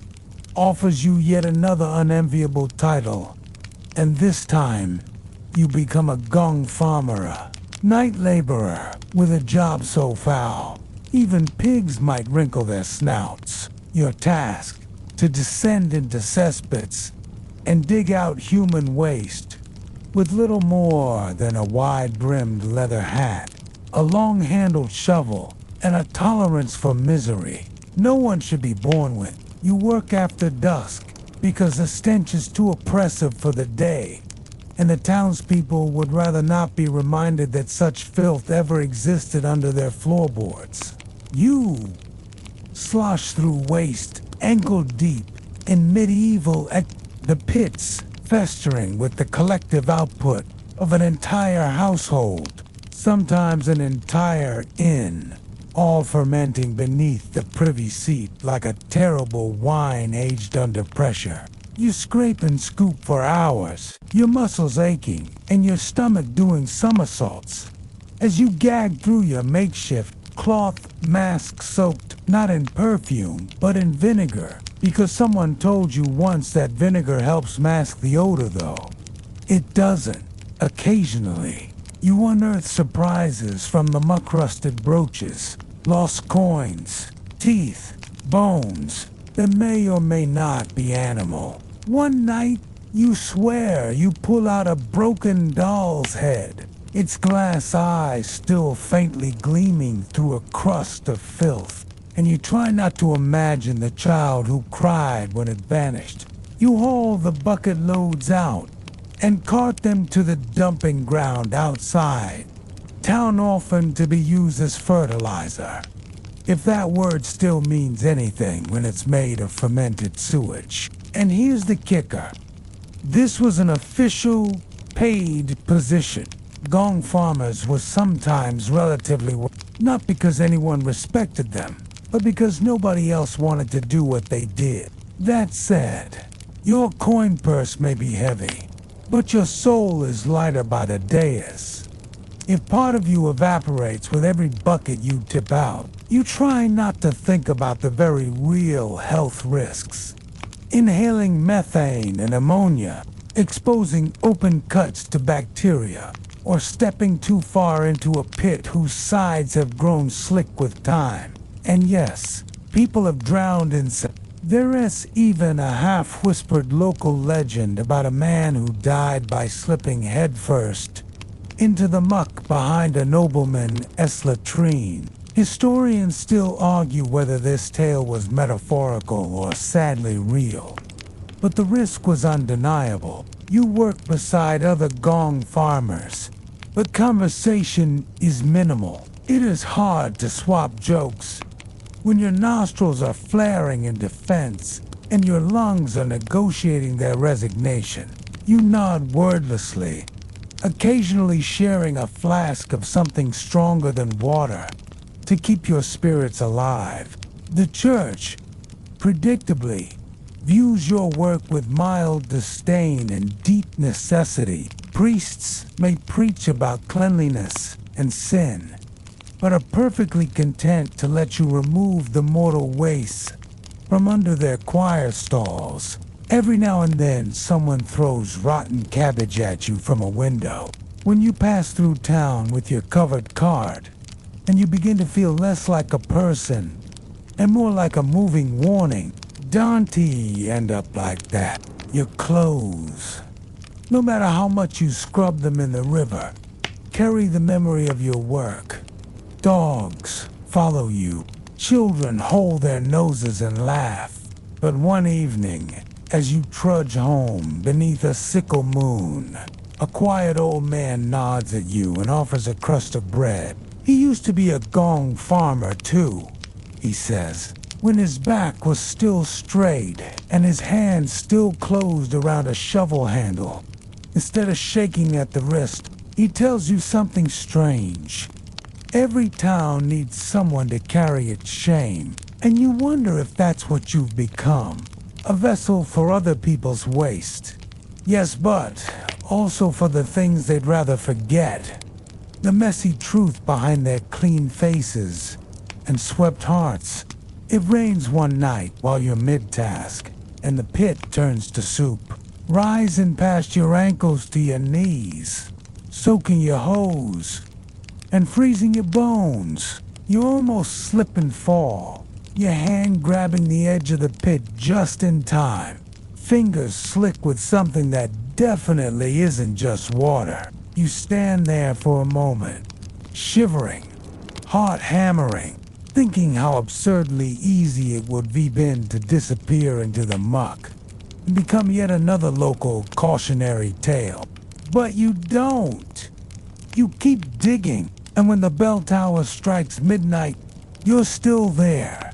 offers you yet another unenviable title, and this time you become a gong farmer, night laborer with a job so foul, even pigs might wrinkle their snouts. Your task, to descend into cesspits and dig out human waste with little more than a wide-brimmed leather hat, a long-handled shovel, and a tolerance for misery no one should be born with. You work after dusk because the stench is too oppressive for the day, and the townspeople would rather not be reminded that such filth ever existed under their floorboards. You slosh through waste, ankle deep in medieval the pits festering with the collective output of an entire household, sometimes an entire inn, all fermenting beneath the privy seat like a terrible wine aged under pressure. You scrape and scoop for hours, your muscles aching and your stomach doing somersaults, as you gag through your makeshift cloth mask soaked not in perfume but in vinegar, because someone told you once that vinegar helps mask the odor though. It doesn't. Occasionally, you unearth surprises from the muck-rusted brooches, lost coins, teeth, bones that may or may not be animal. One night, you swear you pull out a broken doll's head, its glass eyes still faintly gleaming through a crust of filth, and you try not to imagine the child who cried when it vanished. You haul the bucket loads out and cart them to the dumping ground outside, town orphan to be used as fertilizer, if that word still means anything when it's made of fermented sewage. And here's the kicker. This was an official, paid position. Gong farmers were sometimes relatively not because anyone respected them, but because nobody else wanted to do what they did. That said, your coin purse may be heavy, but your soul is lighter by the dais. If part of you evaporates with every bucket you tip out, you try not to think about the very real health risks. Inhaling methane and ammonia, exposing open cuts to bacteria, or stepping too far into a pit whose sides have grown slick with time. And yes, people have drowned in There is even a half-whispered local legend about a man who died by slipping headfirst into the muck behind a nobleman's latrine. Historians still argue whether this tale was metaphorical or sadly real, but the risk was undeniable. You work beside other gong farmers, but conversation is minimal. It is hard to swap jokes when your nostrils are flaring in defense and your lungs are negotiating their resignation. You nod wordlessly, occasionally sharing a flask of something stronger than water to keep your spirits alive. The church, predictably, views your work with mild disdain and deep necessity. Priests may preach about cleanliness and sin, but are perfectly content to let you remove the mortal wastes from under their choir stalls. Every now and then, someone throws rotten cabbage at you from a window. When you pass through town with your covered cart, and you begin to feel less like a person and more like a moving warning, don't end up like that. Your clothes, no matter how much you scrub them in the river, carry the memory of your work. Dogs follow you. Children hold their noses and laugh. But one evening, as you trudge home beneath a sickle moon, a quiet old man nods at you and offers a crust of bread. He used to be a gong farmer too, he says, when his back was still straight and his hands still closed around a shovel handle. Instead of shaking at the wrist, he tells you something strange. Every town needs someone to carry its shame, and you wonder if that's what you've become, a vessel for other people's waste. Yes, but also for the things they'd rather forget. The messy truth behind their clean faces and swept hearts. It rains one night while you're mid-task, and the pit turns to soup, rising past your ankles to your knees, soaking your hose, and freezing your bones. You almost slip and fall, your hand grabbing the edge of the pit just in time, fingers slick with something that definitely isn't just water. You stand there for a moment, shivering, heart hammering, thinking how absurdly easy it would be been to disappear into the muck and become yet another local cautionary tale. But you don't. You keep digging, and when the bell tower strikes midnight, you're still there,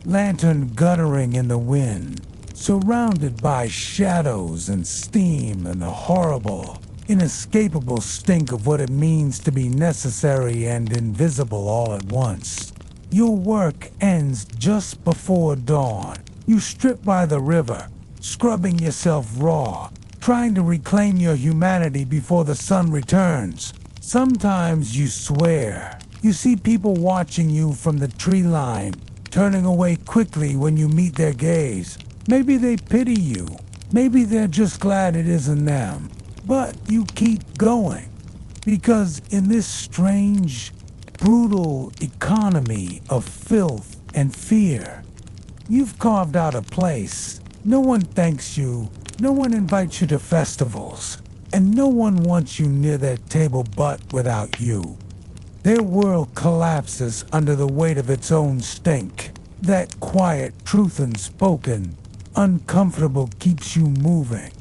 lantern guttering in the wind, surrounded by shadows and steam and the horrible, inescapable stink of what it means to be necessary and invisible all at once. Your work ends just before dawn. You strip by the river, scrubbing yourself raw, trying to reclaim your humanity before the sun returns. Sometimes you swear. You see people watching you from the tree line, turning away quickly when you meet their gaze. Maybe they pity you. Maybe they're just glad it isn't them. But you keep going, because in this strange, brutal economy of filth and fear, you've carved out a place. No one thanks you, no one invites you to festivals, and no one wants you near their table but without you. Their world collapses under the weight of its own stink. That quiet truth unspoken, uncomfortable keeps you moving,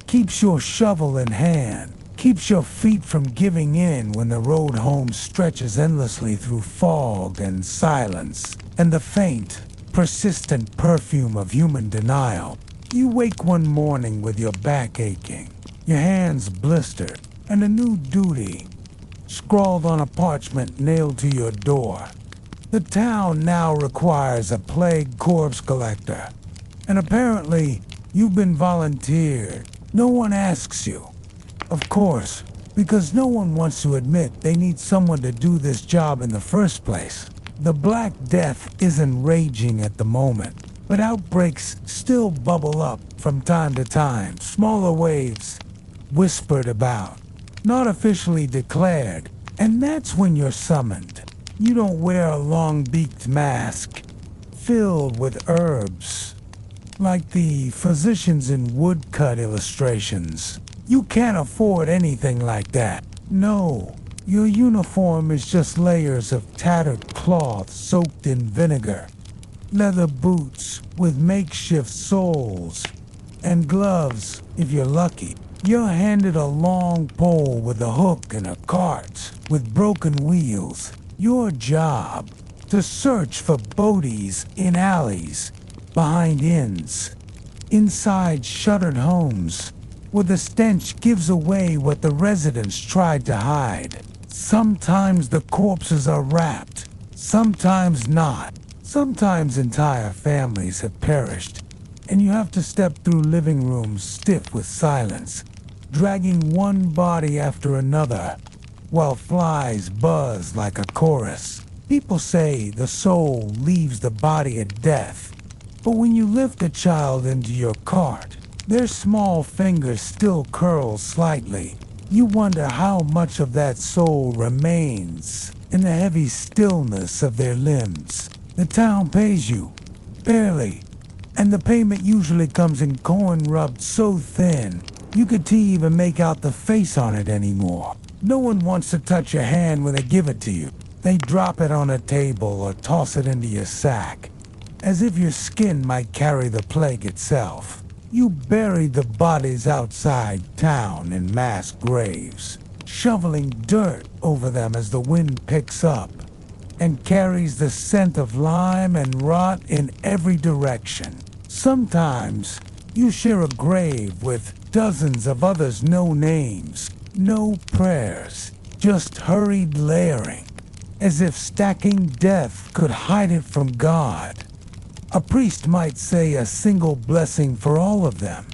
keeps your shovel in hand, keeps your feet from giving in when the road home stretches endlessly through fog and silence and the faint, persistent perfume of human denial. You wake one morning with your back aching, your hands blistered, and a new duty scrawled on a parchment nailed to your door. The town now requires a plague corpse collector, and apparently you've been volunteered. No one asks you, of course, because no one wants to admit they need someone to do this job in the first place. The Black Death isn't raging at the moment, but outbreaks still bubble up from time to time, smaller waves whispered about, not officially declared, and that's when you're summoned. You don't wear a long-beaked mask filled with herbs like the physicians in woodcut illustrations. You can't afford anything like that. No, your uniform is just layers of tattered cloth soaked in vinegar, leather boots with makeshift soles, and gloves if you're lucky. You're handed a long pole with a hook and a cart with broken wheels. Your job, to search for bodies in alleys, behind inns, inside shuttered homes, where the stench gives away what the residents tried to hide. Sometimes the corpses are wrapped, sometimes not. Sometimes entire families have perished, and you have to step through living rooms stiff with silence, dragging one body after another, while flies buzz like a chorus. People say the soul leaves the body at death, but when you lift a child into your cart, their small fingers still curl slightly. You wonder how much of that soul remains in the heavy stillness of their limbs. The town pays you, barely, and the payment usually comes in coin rubbed so thin you could even make out the face on it anymore. No one wants to touch your hand when they give it to you. They drop it on a table or toss it into your sack, as if your skin might carry the plague itself. You bury the bodies outside town in mass graves, shoveling dirt over them as the wind picks up and carries the scent of lime and rot in every direction. Sometimes you share a grave with dozens of others, no names, no prayers, just hurried layering, as if stacking death could hide it from God. A priest might say a single blessing for all of them,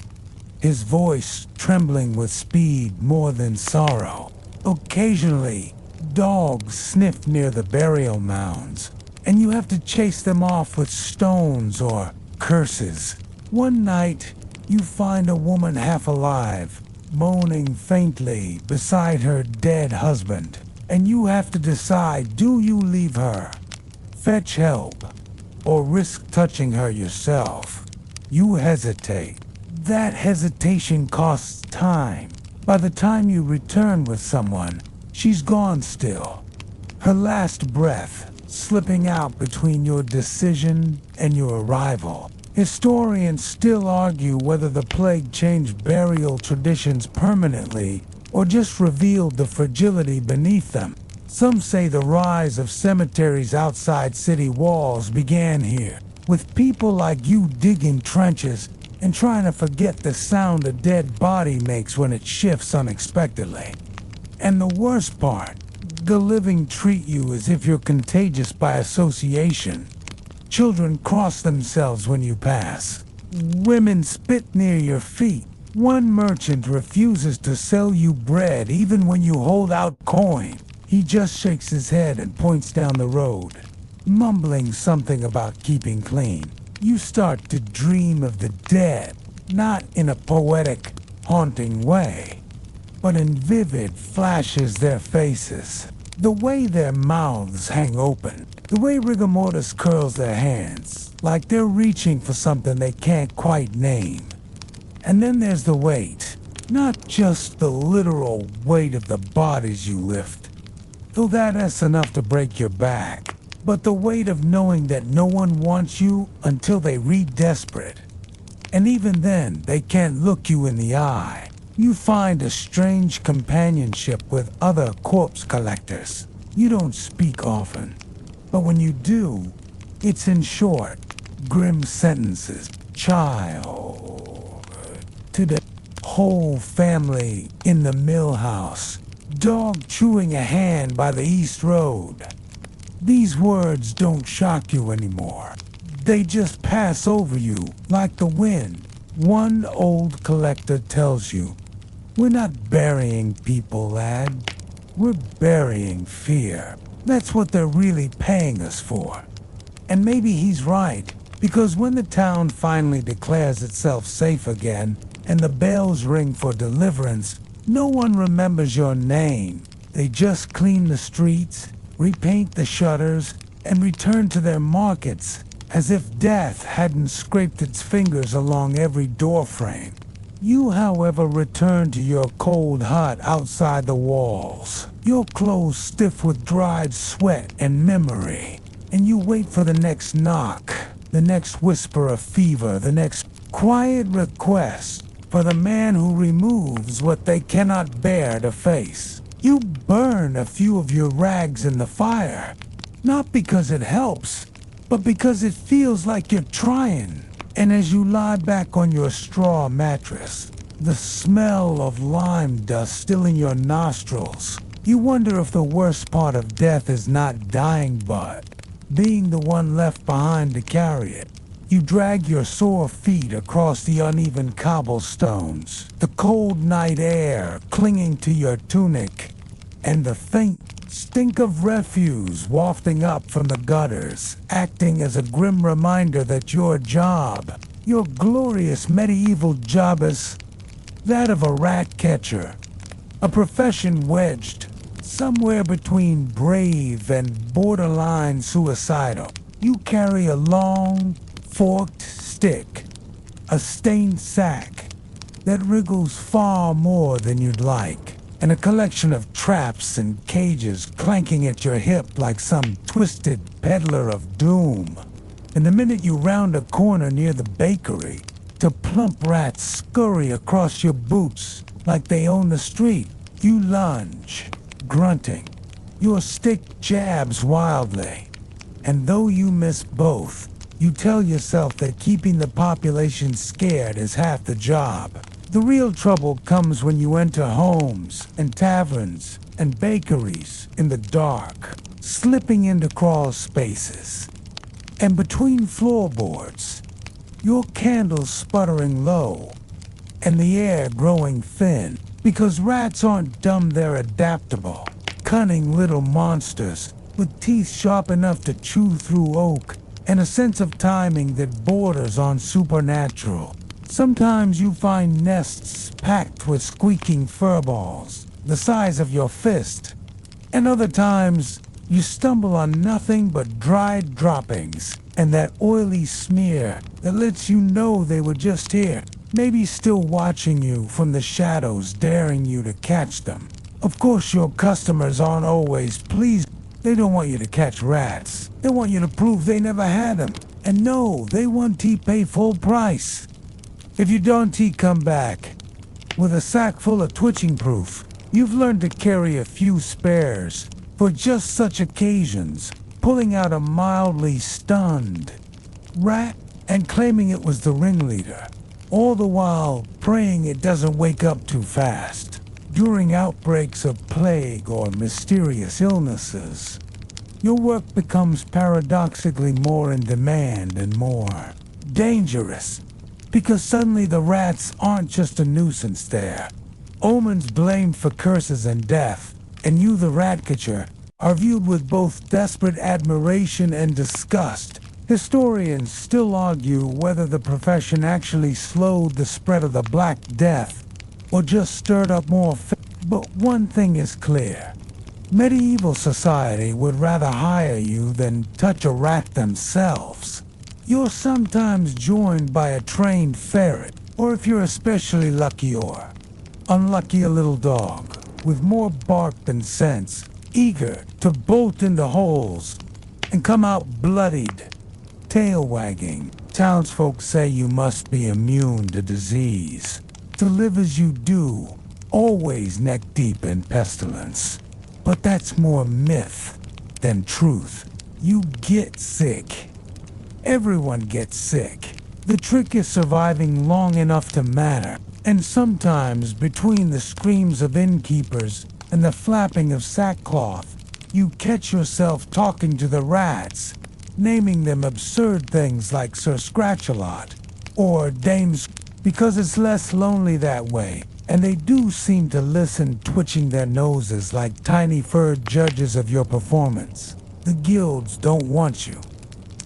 his voice trembling with speed more than sorrow. Occasionally, dogs sniff near the burial mounds, and you have to chase them off with stones or curses. One night, you find a woman half alive, moaning faintly beside her dead husband, and you have to decide, do you leave her, fetch help, or risk touching her yourself? You hesitate. That hesitation costs time. By the time you return with someone, she's gone still, her last breath slipping out between your decision and your arrival. Historians still argue whether the plague changed burial traditions permanently or just revealed the fragility beneath them. Some say the rise of cemeteries outside city walls began here, with people like you digging trenches and trying to forget the sound a dead body makes when it shifts unexpectedly. And the worst part, the living treat you as if you're contagious by association. Children cross themselves when you pass. Women spit near your feet. One merchant refuses to sell you bread even when you hold out coin. He just shakes his head and points down the road, mumbling something about keeping clean. You start to dream of the dead, not in a poetic, haunting way, but in vivid flashes their faces, the way their mouths hang open, the way rigor mortis curls their hands, like they're reaching for something they can't quite name. And then there's the weight, not just the literal weight of the bodies you lift, though that's enough to break your back, but the weight of knowing that no one wants you until they read desperate. And even then, they can't look you in the eye. You find a strange companionship with other corpse collectors. You don't speak often, but when you do, it's in short, grim sentences. Child, to the whole family in the mill house. Dog chewing a hand by the East Road. These words don't shock you anymore. They just pass over you like the wind. One old collector tells you, "We're not burying people, lad. We're burying fear." That's what they're really paying us for. And maybe he's right, because when the town finally declares itself safe again and the bells ring for deliverance, no one remembers your name. They just clean the streets, repaint the shutters, and return to their markets as if death hadn't scraped its fingers along every doorframe. You, however, return to your cold hut outside the walls, your clothes stiff with dried sweat and memory, and you wait for the next knock, the next whisper of fever, the next quiet request for the man who removes what they cannot bear to face. You burn a few of your rags in the fire, not because it helps, but because it feels like you're trying. And as you lie back on your straw mattress, the smell of lime dust still in your nostrils. You wonder if the worst part of death is not dying but being the one left behind to carry it. You drag your sore feet across the uneven cobblestones, the cold night air clinging to your tunic, and the faint stink of refuse wafting up from the gutters, acting as a grim reminder that your job, your glorious medieval job, is that of a rat catcher, a profession wedged somewhere between brave and borderline suicidal. You carry a long, forked stick, a stained sack that wriggles far more than you'd like, and a collection of traps and cages clanking at your hip like some twisted peddler of doom. And the minute you round a corner near the bakery, the plump rats scurry across your boots like they own the street. You lunge, grunting. Your stick jabs wildly, and though you miss both, you tell yourself that keeping the population scared is half the job. The real trouble comes when you enter homes and taverns and bakeries in the dark, slipping into crawl spaces, and between floorboards, your candles sputtering low, and the air growing thin. Because rats aren't dumb, they're adaptable, cunning little monsters with teeth sharp enough to chew through oak and a sense of timing that borders on supernatural. Sometimes you find nests packed with squeaking furballs, the size of your fist, and other times you stumble on nothing but dried droppings and that oily smear that lets you know they were just here, maybe still watching you from the shadows, daring you to catch them. Of course, your customers aren't always pleased. They don't want you to catch rats. They want you to prove they never had them. And no, they want to pay full price. If you don't come back with a sack full of twitching proof, you've learned to carry a few spares for just such occasions, pulling out a mildly stunned rat and claiming it was the ringleader, all the while praying it doesn't wake up too fast. During outbreaks of plague or mysterious illnesses, your work becomes paradoxically more in demand and more dangerous, because suddenly the rats aren't just a nuisance there. Omens blamed for curses and death, and you, the rat catcher, are viewed with both desperate admiration and disgust. Historians still argue whether the profession actually slowed the spread of the Black Death or just stirred up more but one thing is clear. Medieval society would rather hire you than touch a rat themselves. You're sometimes joined by a trained ferret, or if you're especially lucky or unlucky, a little dog with more bark than sense, eager to bolt into holes and come out bloodied, tail wagging. Townsfolk say you must be immune to disease to live as you do, always neck deep in pestilence. But that's more myth than truth. You get sick. Everyone gets sick. The trick is surviving long enough to matter. And sometimes, between the screams of innkeepers and the flapping of sackcloth, you catch yourself talking to the rats, naming them absurd things like Sir Scratch-a-Lot or Dames, because it's less lonely that way. And they do seem to listen, twitching their noses like tiny furred judges of your performance. The guilds don't want you.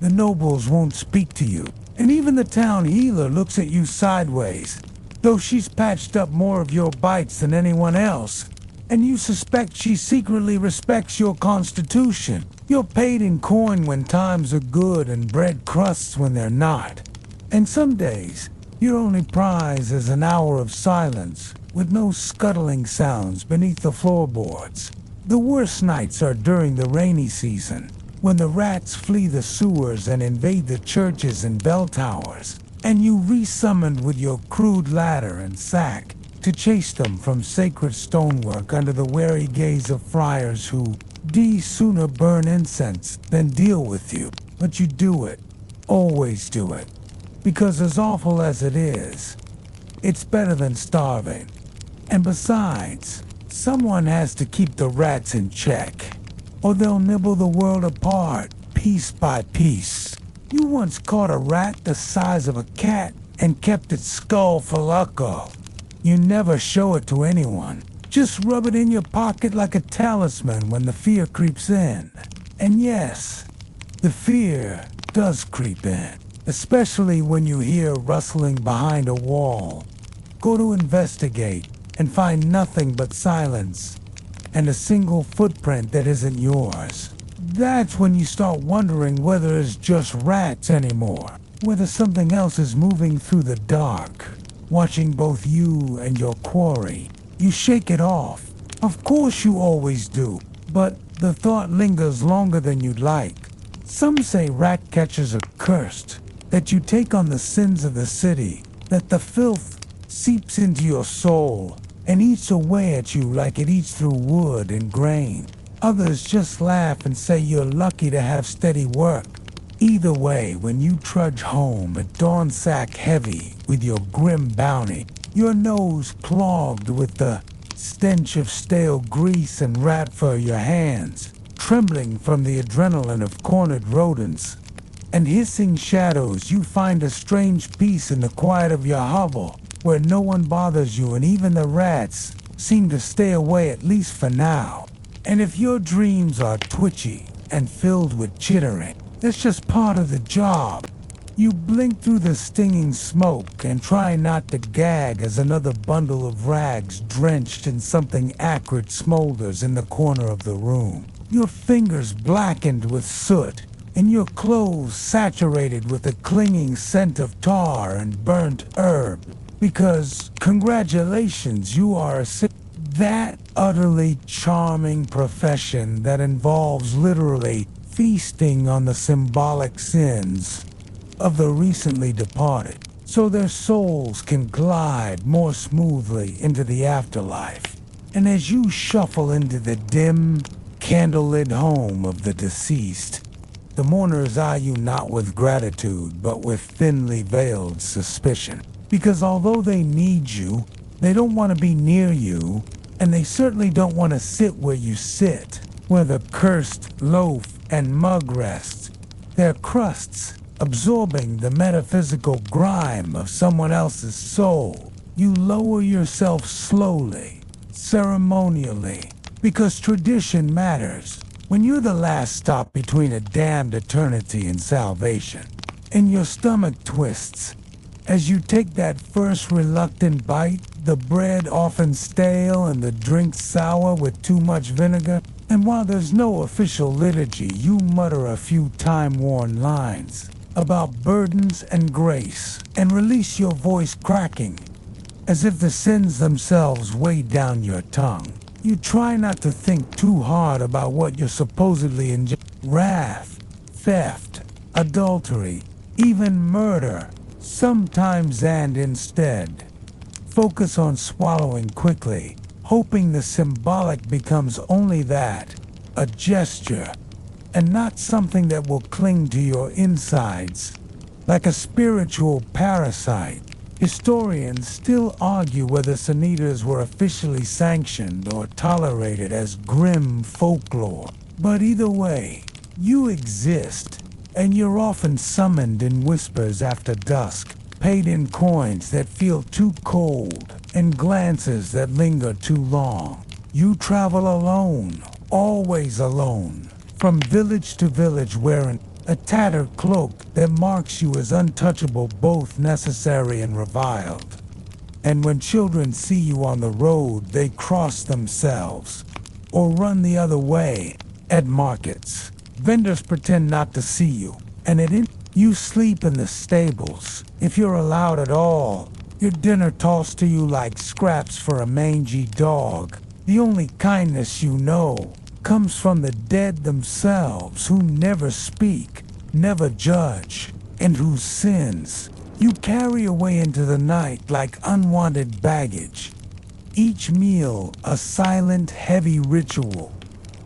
The nobles won't speak to you. And even the town healer looks at you sideways, though she's patched up more of your bites than anyone else. And you suspect she secretly respects your constitution. You're paid in coin when times are good and bread crusts when they're not. And some days, your only prize is an hour of silence with no scuttling sounds beneath the floorboards. The worst nights are during the rainy season, when the rats flee the sewers and invade the churches and bell towers, and you resummoned with your crude ladder and sack to chase them from sacred stonework under the wary gaze of friars who sooner burn incense than deal with you. But you do it, always do it, because as awful as it is It's better than starving. And besides, someone has to keep the rats in check, or they'll nibble the world apart, piece by piece. You once caught a rat the size of a cat and kept its skull for lucko. You never show it to anyone. Just rub it in your pocket like a talisman when the fear creeps in. And yes, the fear does creep in, especially when you hear rustling behind a wall. Go to investigate and find nothing but silence and a single footprint that isn't yours. That's when you start wondering whether it's just rats anymore, whether something else is moving through the dark, watching both you and your quarry. You shake it off. Of course you always do, but the thought lingers longer than you'd like. Some say rat catchers are cursed, that you take on the sins of the city, that the filth seeps into your soul and eats away at you like it eats through wood and grain. Others just laugh and say you're lucky to have steady work. Either way, when you trudge home at dawn sack heavy with your grim bounty, your nose clogged with the stench of stale grease and rat fur, your hands trembling from the adrenaline of cornered rodents, and hissing shadows, you find a strange peace in the quiet of your hovel, where no one bothers you and even the rats seem to stay away, at least for now. And if your dreams are twitchy and filled with chittering, that's just part of the job. You blink through the stinging smoke and try not to gag as another bundle of rags drenched in something acrid smolders in the corner of the room. Your fingers blackened with soot and your clothes saturated with the clinging scent of tar and burnt herb. Because, congratulations, you are that utterly charming profession that involves literally feasting on the symbolic sins of the recently departed, so their souls can glide more smoothly into the afterlife. And as you shuffle into the dim, candlelit home of the deceased, the mourners eye you not with gratitude, but with thinly veiled suspicion. Because although they need you, they don't want to be near you, and they certainly don't want to sit where you sit, where the cursed loaf and mug rests, their crusts absorbing the metaphysical grime of someone else's soul. You lower yourself slowly, ceremonially, because tradition matters. When you're the last stop between a damned eternity and salvation, and your stomach twists as you take that first reluctant bite, the bread often stale and the drink sour with too much vinegar, and while there's no official liturgy, you mutter a few time-worn lines about burdens and grace, and release your voice cracking, as if the sins themselves weigh down your tongue. You try not to think too hard about what you're supposedly enjoying. Wrath, theft, adultery, even murder, sometimes, and instead focus on swallowing quickly, hoping the symbolic becomes only that, a gesture, and not something that will cling to your insides like a spiritual parasite. Historians still argue whether sin eaters were officially sanctioned or tolerated as grim folklore. But either way, you exist, and you're often summoned in whispers after dusk, paid in coins that feel too cold, and glances that linger too long. You travel alone, always alone, from village to village wearing a tattered cloak that marks you as untouchable, both necessary and reviled. And when children see you on the road, they cross themselves or run the other way. At markets, vendors pretend not to see you, and you sleep in the stables, if you're allowed at all. Your dinner tossed to you like scraps for a mangy dog. The only kindness you know comes from the dead themselves, who never speak, never judge, and whose sins you carry away into the night like unwanted baggage. Each meal a silent, heavy ritual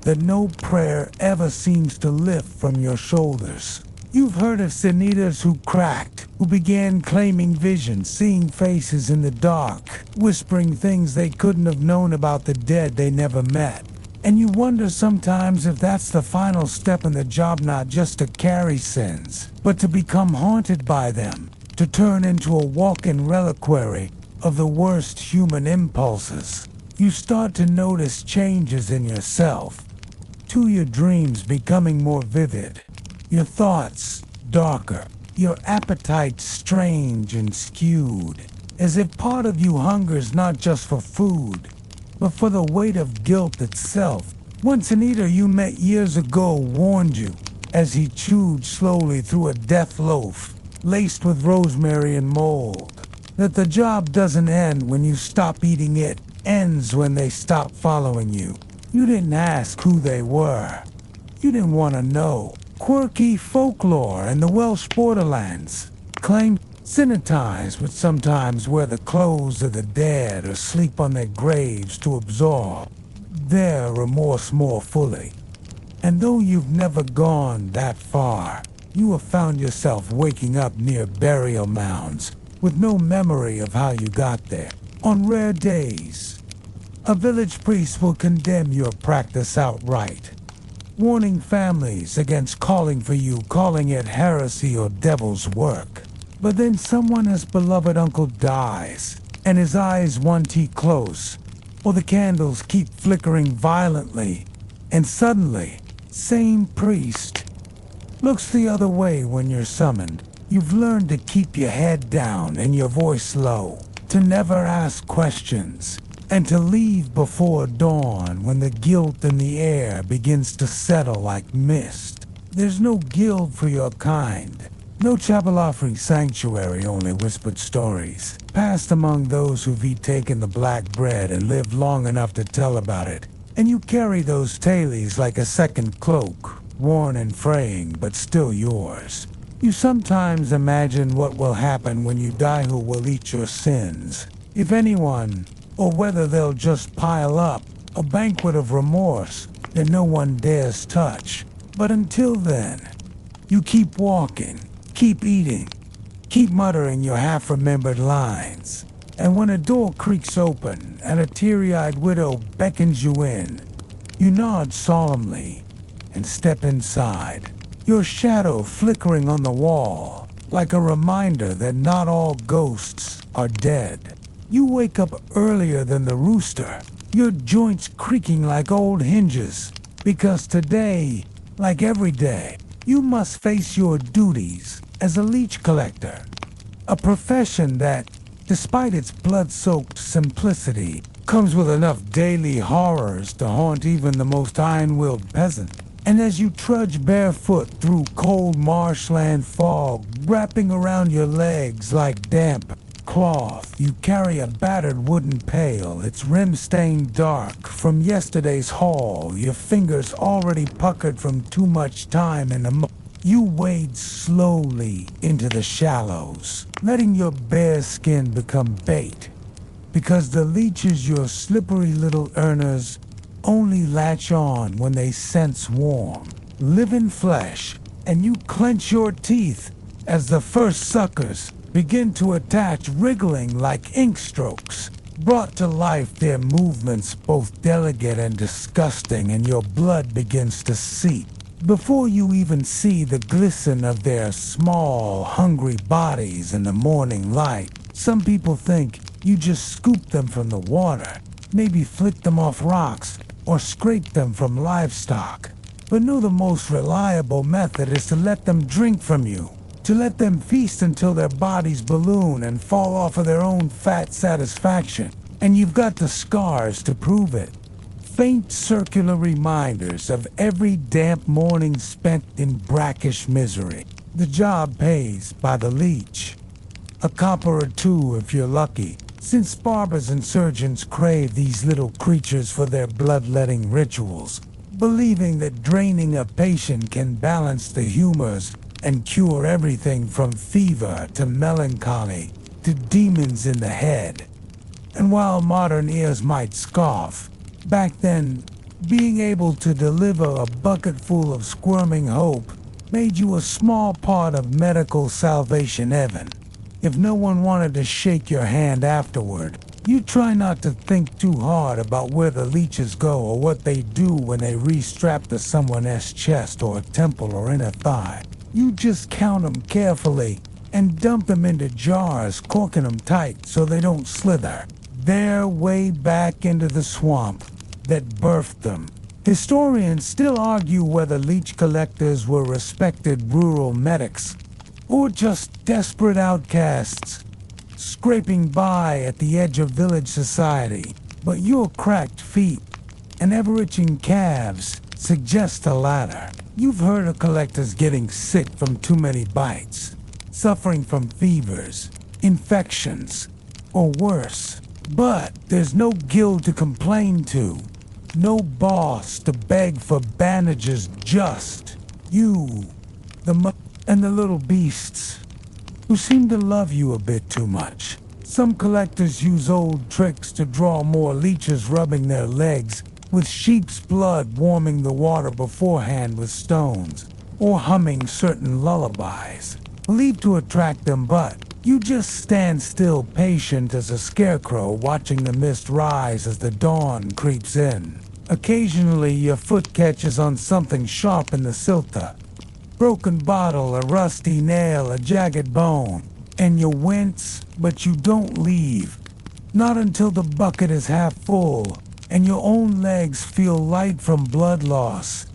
that no prayer ever seems to lift from your shoulders. You've heard of sin eaters who cracked who began claiming visions, seeing faces in the dark, whispering things they couldn't have known about the dead they never met. And you wonder sometimes if that's the final step in the job, not just to carry sins, but to become haunted by them, to turn into a walking reliquary of the worst human impulses. You start to notice changes in yourself, to your dreams becoming more vivid, your thoughts darker, your appetite strange and skewed, as if part of you hungers not just for food, but for the weight of guilt itself. Once an eater you met years ago warned you, as he chewed slowly through a death loaf laced with rosemary and mold, that the job doesn't end when you stop eating, it ends when they stop following you. You didn't ask who they were. You didn't want to know. Quirky folklore and the Welsh borderlands claim sanitized would sometimes wear the clothes of the dead or sleep on their graves to absorb their remorse more fully. And though you've never gone that far, you have found yourself waking up near burial mounds with no memory of how you got there. On rare days, a village priest will condemn your practice outright, warning families against calling for you, calling it heresy or devil's work. But then someone as beloved uncle dies, and his eyes one tee close, or the candles keep flickering violently, and suddenly, same priest looks the other way when you're summoned. You've learned to keep your head down and your voice low, to never ask questions, and to leave before dawn when the guilt in the air begins to settle like mist. There's no guild for your kind, no chapel-offering sanctuary, only whispered stories, passed among those who've taken the black bread and lived long enough to tell about it. And you carry those tales like a second cloak, worn and fraying, but still yours. You sometimes imagine what will happen when you die, who will eat your sins, if anyone, or whether they'll just pile up, a banquet of remorse that no one dares touch. But until then, you keep walking, keep eating, keep muttering your half-remembered lines. And when a door creaks open and a teary-eyed widow beckons you in, you nod solemnly and step inside, your shadow flickering on the wall like a reminder that not all ghosts are dead. You wake up earlier than the rooster, your joints creaking like old hinges, because today, like every day, you must face your duties as a leech collector, a profession that, despite its blood-soaked simplicity, comes with enough daily horrors to haunt even the most iron-willed peasant. And as you trudge barefoot through cold marshland fog, wrapping around your legs like damp cloth, you carry a battered wooden pail, its rim stained dark from yesterday's haul, your fingers already puckered from too much time in the You wade slowly into the shallows, letting your bare skin become bait, because the leeches, your slippery little earners, only latch on when they sense warm, living flesh, and you clench your teeth as the first suckers begin to attach, wriggling like ink strokes, brought to life, their movements both delicate and disgusting, and your blood begins to seep. Before you even see the glisten of their small, hungry bodies in the morning light, some people think you just scoop them from the water, maybe flick them off rocks, or scrape them from livestock. But no, the most reliable method is to let them drink from you, to let them feast until their bodies balloon and fall off of their own fat satisfaction. And you've got the scars to prove it. Faint circular reminders of every damp morning spent in brackish misery. The job pays by the leech, a copper or two if you're lucky, since barbers and surgeons crave these little creatures for their bloodletting rituals, believing that draining a patient can balance the humors and cure everything from fever to melancholy to demons in the head. And while modern ears might scoff, back then, being able to deliver a bucket full of squirming hope made you a small part of medical salvation heaven. If no one wanted to shake your hand afterward, you try not to think too hard about where the leeches go or what they do when they re-strap to someone's chest or temple or inner thigh. You just count them carefully and dump them into jars, corking them tight so they don't slither their way back into the swamp that birthed them. Historians still argue whether leech collectors were respected rural medics or just desperate outcasts scraping by at the edge of village society. But your cracked feet and ever-itching calves suggest the latter. You've heard of collectors getting sick from too many bites, suffering from fevers, infections, or worse. But there's no guild to complain to, no boss to beg for bandages, just you, and the little beasts who seem to love you a bit too much. Some collectors use old tricks to draw more leeches, rubbing their legs with sheep's blood, warming the water beforehand with stones, or humming certain lullabies, believed to attract them, but you just stand still, patient as a scarecrow, watching the mist rise as the dawn creeps in. Occasionally, your foot catches on something sharp in the silta. Broken bottle, a rusty nail, a jagged bone, and you wince, but you don't leave. Not until the bucket is half full and your own legs feel light from blood loss.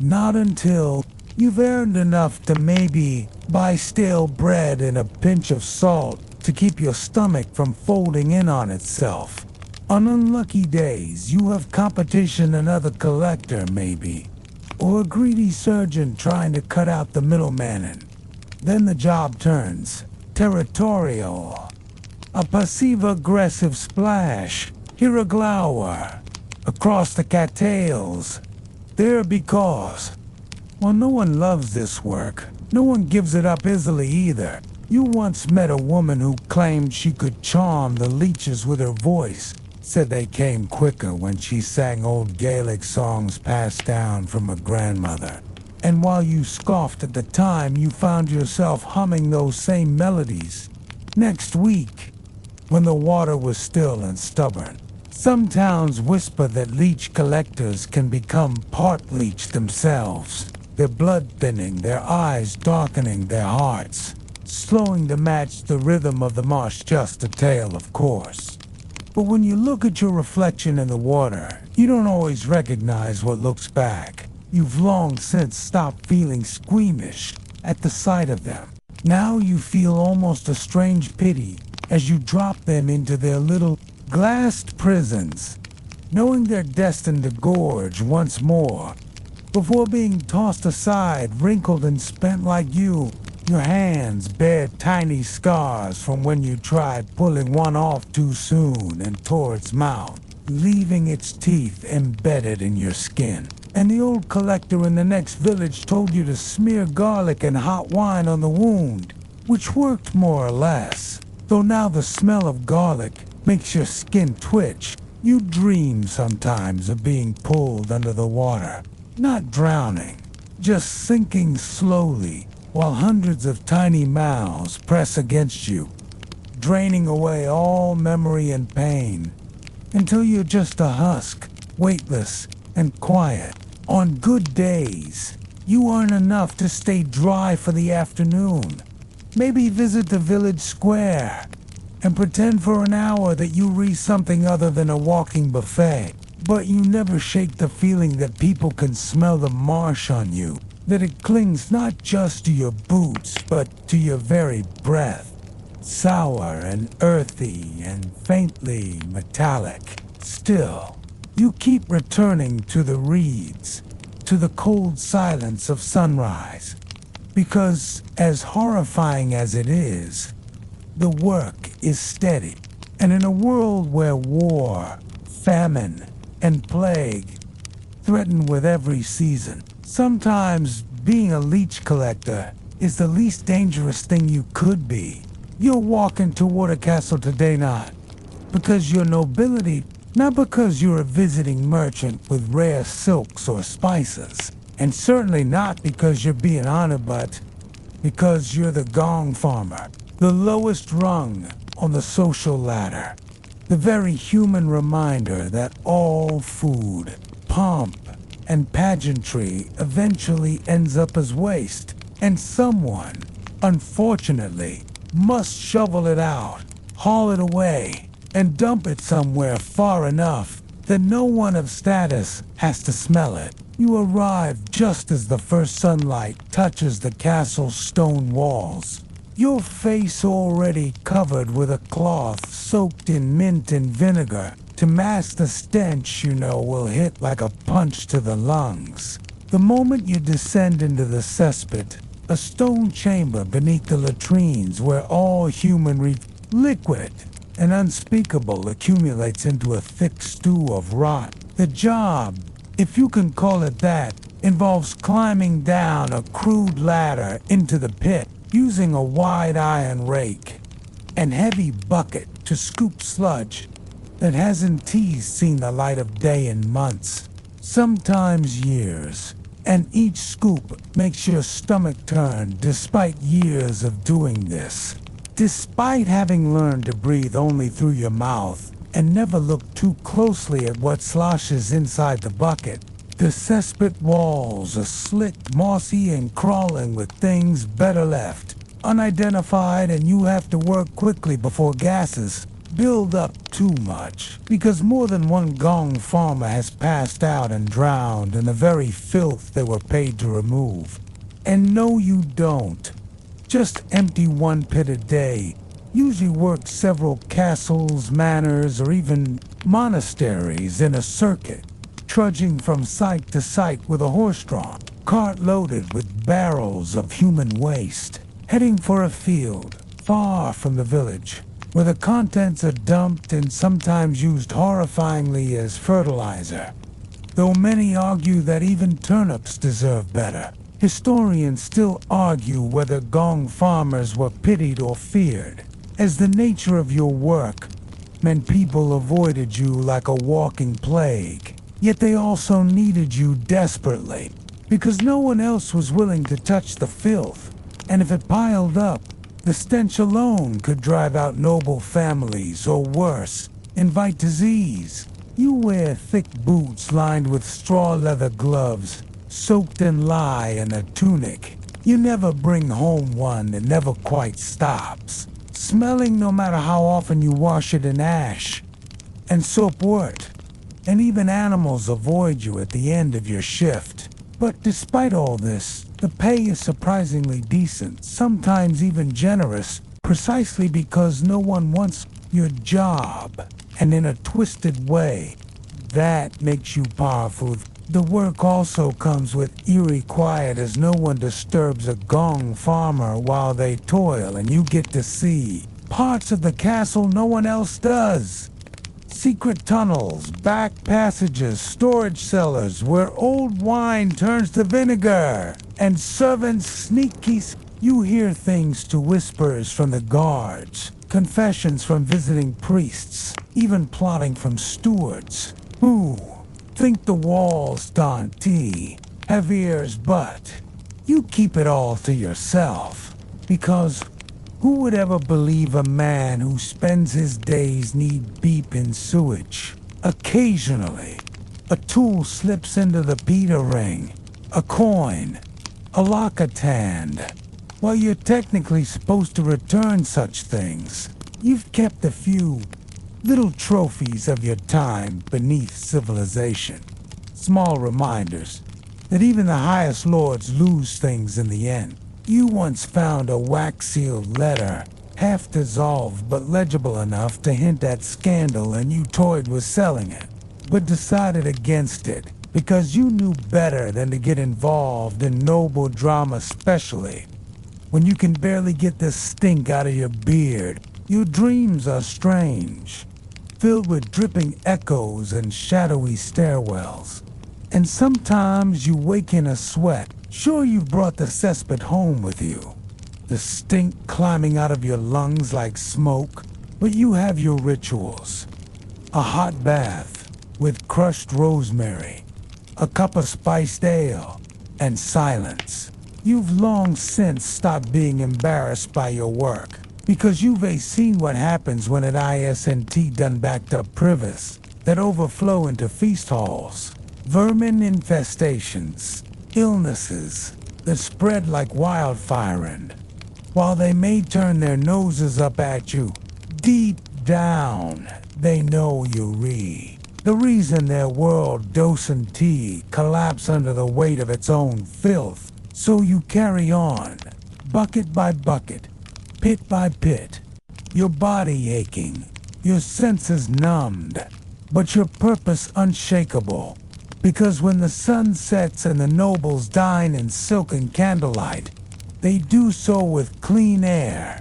Not until you've earned enough to maybe buy stale bread and a pinch of salt to keep your stomach from folding in on itself. On unlucky days, you have competition, another collector maybe, or a greedy surgeon trying to cut out the middleman, and then the job turns territorial. A passive-aggressive splash, here a glower, across the cattails, there because, well, no one loves this work. No one gives it up easily either. You once met a woman who claimed she could charm the leeches with her voice. Said they came quicker when she sang old Gaelic songs passed down from her grandmother. And while you scoffed at the time, you found yourself humming those same melodies next week, when the water was still and stubborn. Some towns whisper that leech collectors can become part leech themselves, their blood thinning, their eyes darkening, their hearts slowing to match the rhythm of the marsh. Just a tale, of course. But when you look at your reflection in the water, you don't always recognize what looks back. You've long since stopped feeling squeamish at the sight of them. Now you feel almost a strange pity as you drop them into their little glassed prisons, knowing they're destined to gorge once more, before being tossed aside, wrinkled and spent like you. Your hands bear tiny scars from when you tried pulling one off too soon and tore its mouth, leaving its teeth embedded in your skin. And the old collector in the next village told you to smear garlic and hot wine on the wound, which worked more or less. Though now the smell of garlic makes your skin twitch. You dream sometimes of being pulled under the water, not drowning, just sinking slowly, while hundreds of tiny mouths press against you, draining away all memory and pain, until you're just a husk, weightless and quiet. On good days, you earn enough to stay dry for the afternoon. Maybe visit the village square and pretend for an hour that you read something other than a walking buffet. But you never shake the feeling that people can smell the marsh on you, that it clings not just to your boots, but to your very breath. Sour and earthy and faintly metallic. Still, you keep returning to the reeds, to the cold silence of sunrise, because as horrifying as it is, the work is steady. And in a world where war, famine, and plague threaten with every season, sometimes being a leech collector is the least dangerous thing you could be. You're walking toward a castle today not because you're nobility, not because you're a visiting merchant with rare silks or spices, And certainly not because you're being honored, but because you're the gong farmer, the lowest rung on the social ladder. The very human reminder that all food, pomp, and pageantry eventually ends up as waste, and someone, unfortunately, must shovel it out, haul it away, and dump it somewhere far enough that no one of status has to smell it. You arrive just as the first sunlight touches the castle's stone walls, your face already covered with a cloth soaked in mint and vinegar to mask the stench you know will hit like a punch to the lungs. The moment you descend into the cesspit, a stone chamber beneath the latrines where all human liquid and unspeakable accumulates into a thick stew of rot. The job, if you can call it that, involves climbing down a crude ladder into the pit, using a wide iron rake and heavy bucket to scoop sludge that hasn't seen the light of day in months, sometimes years. And each scoop makes your stomach turn despite years of doing this. Despite having learned to breathe only through your mouth and never look too closely at what sloshes inside the bucket, the cesspit walls are slick, mossy, and crawling with things better left unidentified, and you have to work quickly before gases build up too much, because more than one gong farmer has passed out and drowned in the very filth they were paid to remove. And no, you don't just empty one pit a day. Usually work several castles, manors, or even monasteries in a circuit, trudging from site to site with a horse-drawn cart loaded with barrels of human waste, heading for a field far from the village, where the contents are dumped and sometimes used horrifyingly as fertilizer. Though many argue that even turnips deserve better, historians still argue whether gong farmers were pitied or feared, as the nature of your work meant people avoided you like a walking plague. Yet they also needed you desperately, because no one else was willing to touch the filth, and if it piled up, the stench alone could drive out noble families, or worse, invite disease. You wear thick boots lined with straw leather gloves, soaked in lye, and a tunic. You never bring home one that never quite stops, smelling no matter how often you wash it in ash and soapwort. And even animals avoid you at the end of your shift. But despite all this, the pay is surprisingly decent, sometimes even generous, precisely because no one wants your job. And in a twisted way, that makes you powerful. The work also comes with eerie quiet, as no one disturbs a gong farmer while they toil, and you get to see parts of the castle no one else does. Secret tunnels, back passages, storage cellars where old wine turns to vinegar, and servants sneak keys. You hear things to whispers from the guards, confessions from visiting priests, even plotting from stewards, who think the walls don't have ears, but you keep it all to yourself, because who would ever believe a man who spends his days knee-deep in sewage? Occasionally, a tool slips into the Peter ring, a coin, a locket-hand. While you're technically supposed to return such things, you've kept a few little trophies of your time beneath civilization. Small reminders that even the highest lords lose things in the end. You once found a wax-sealed letter, half dissolved but legible enough to hint at scandal, and you toyed with selling it, but decided against it because you knew better than to get involved in noble drama, especially when you can barely get the stink out of your beard. Your dreams are strange, filled with dripping echoes and shadowy stairwells, and sometimes you wake in a sweat. Sure, you've brought the cesspit home with you, the stink climbing out of your lungs like smoke, but you have your rituals. A hot bath with crushed rosemary, a cup of spiced ale, and silence. You've long since stopped being embarrassed by your work, because you've seen what happens when it isn't done backed up privies that overflow into feast halls. Vermin infestations, illnesses that spread like wildfire, and while they may turn their noses up at you, deep down they know the reason their world docent collapse under the weight of its own filth. So you carry on, bucket by bucket, pit by pit, your body aching, your senses numbed, but your purpose unshakable. Because when the sun sets and the nobles dine in silken candlelight, they do so with clean air.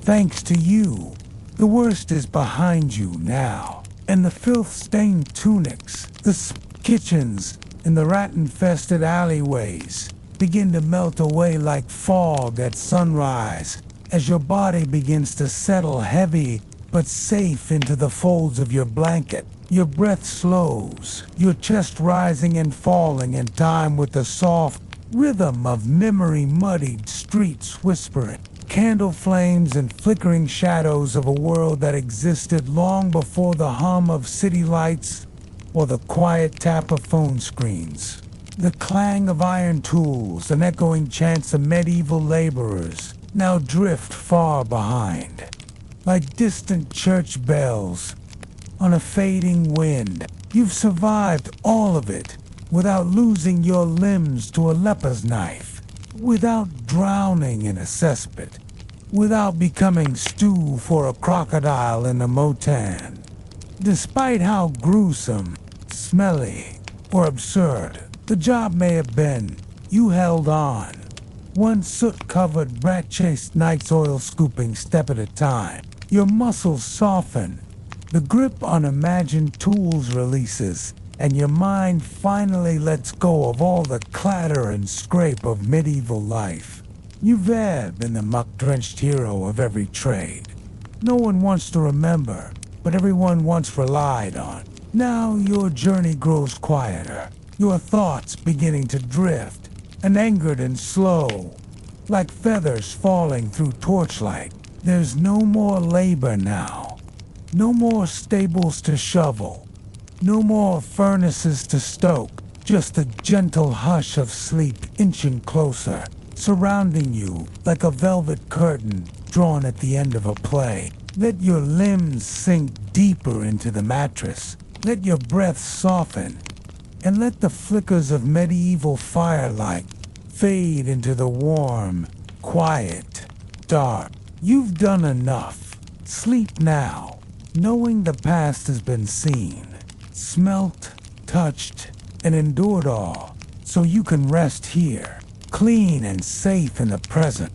Thanks to you, the worst is behind you now, and the filth-stained tunics, the kitchens, and the rat-infested alleyways begin to melt away like fog at sunrise as your body begins to settle heavy but safe into the folds of your blanket. Your breath slows, your chest rising and falling in time with the soft rhythm of memory-muddied streets whispering, candle flames and flickering shadows of a world that existed long before the hum of city lights or the quiet tap of phone screens. The clang of iron tools and echoing chants of medieval laborers now drift far behind, like distant church bells on a fading wind. You've survived all of it without losing your limbs to a leper's knife, without drowning in a cesspit, without becoming stew for a crocodile in a motan. Despite how gruesome, smelly, or absurd the job may have been, you held on, one soot-covered, rat-chased night's oil-scooping step at a time. Your muscles soften, the grip on imagined tools releases, and your mind finally lets go of all the clatter and scrape of medieval life. You've been the muck-drenched hero of every trade. No one wants to remember, but everyone once relied on. Now your journey grows quieter, your thoughts beginning to drift, and angered and slow, like feathers falling through torchlight. There's no more labor now, no more stables to shovel, no more furnaces to stoke, just a gentle hush of sleep inching closer, surrounding you like a velvet curtain drawn at the end of a play. Let your limbs sink deeper into the mattress, let your breath soften, and let the flickers of medieval firelight fade into the warm, quiet, dark. You've done enough. Sleep now, knowing the past has been seen, smelt, touched, and endured all, so you can rest here, clean and safe in the present.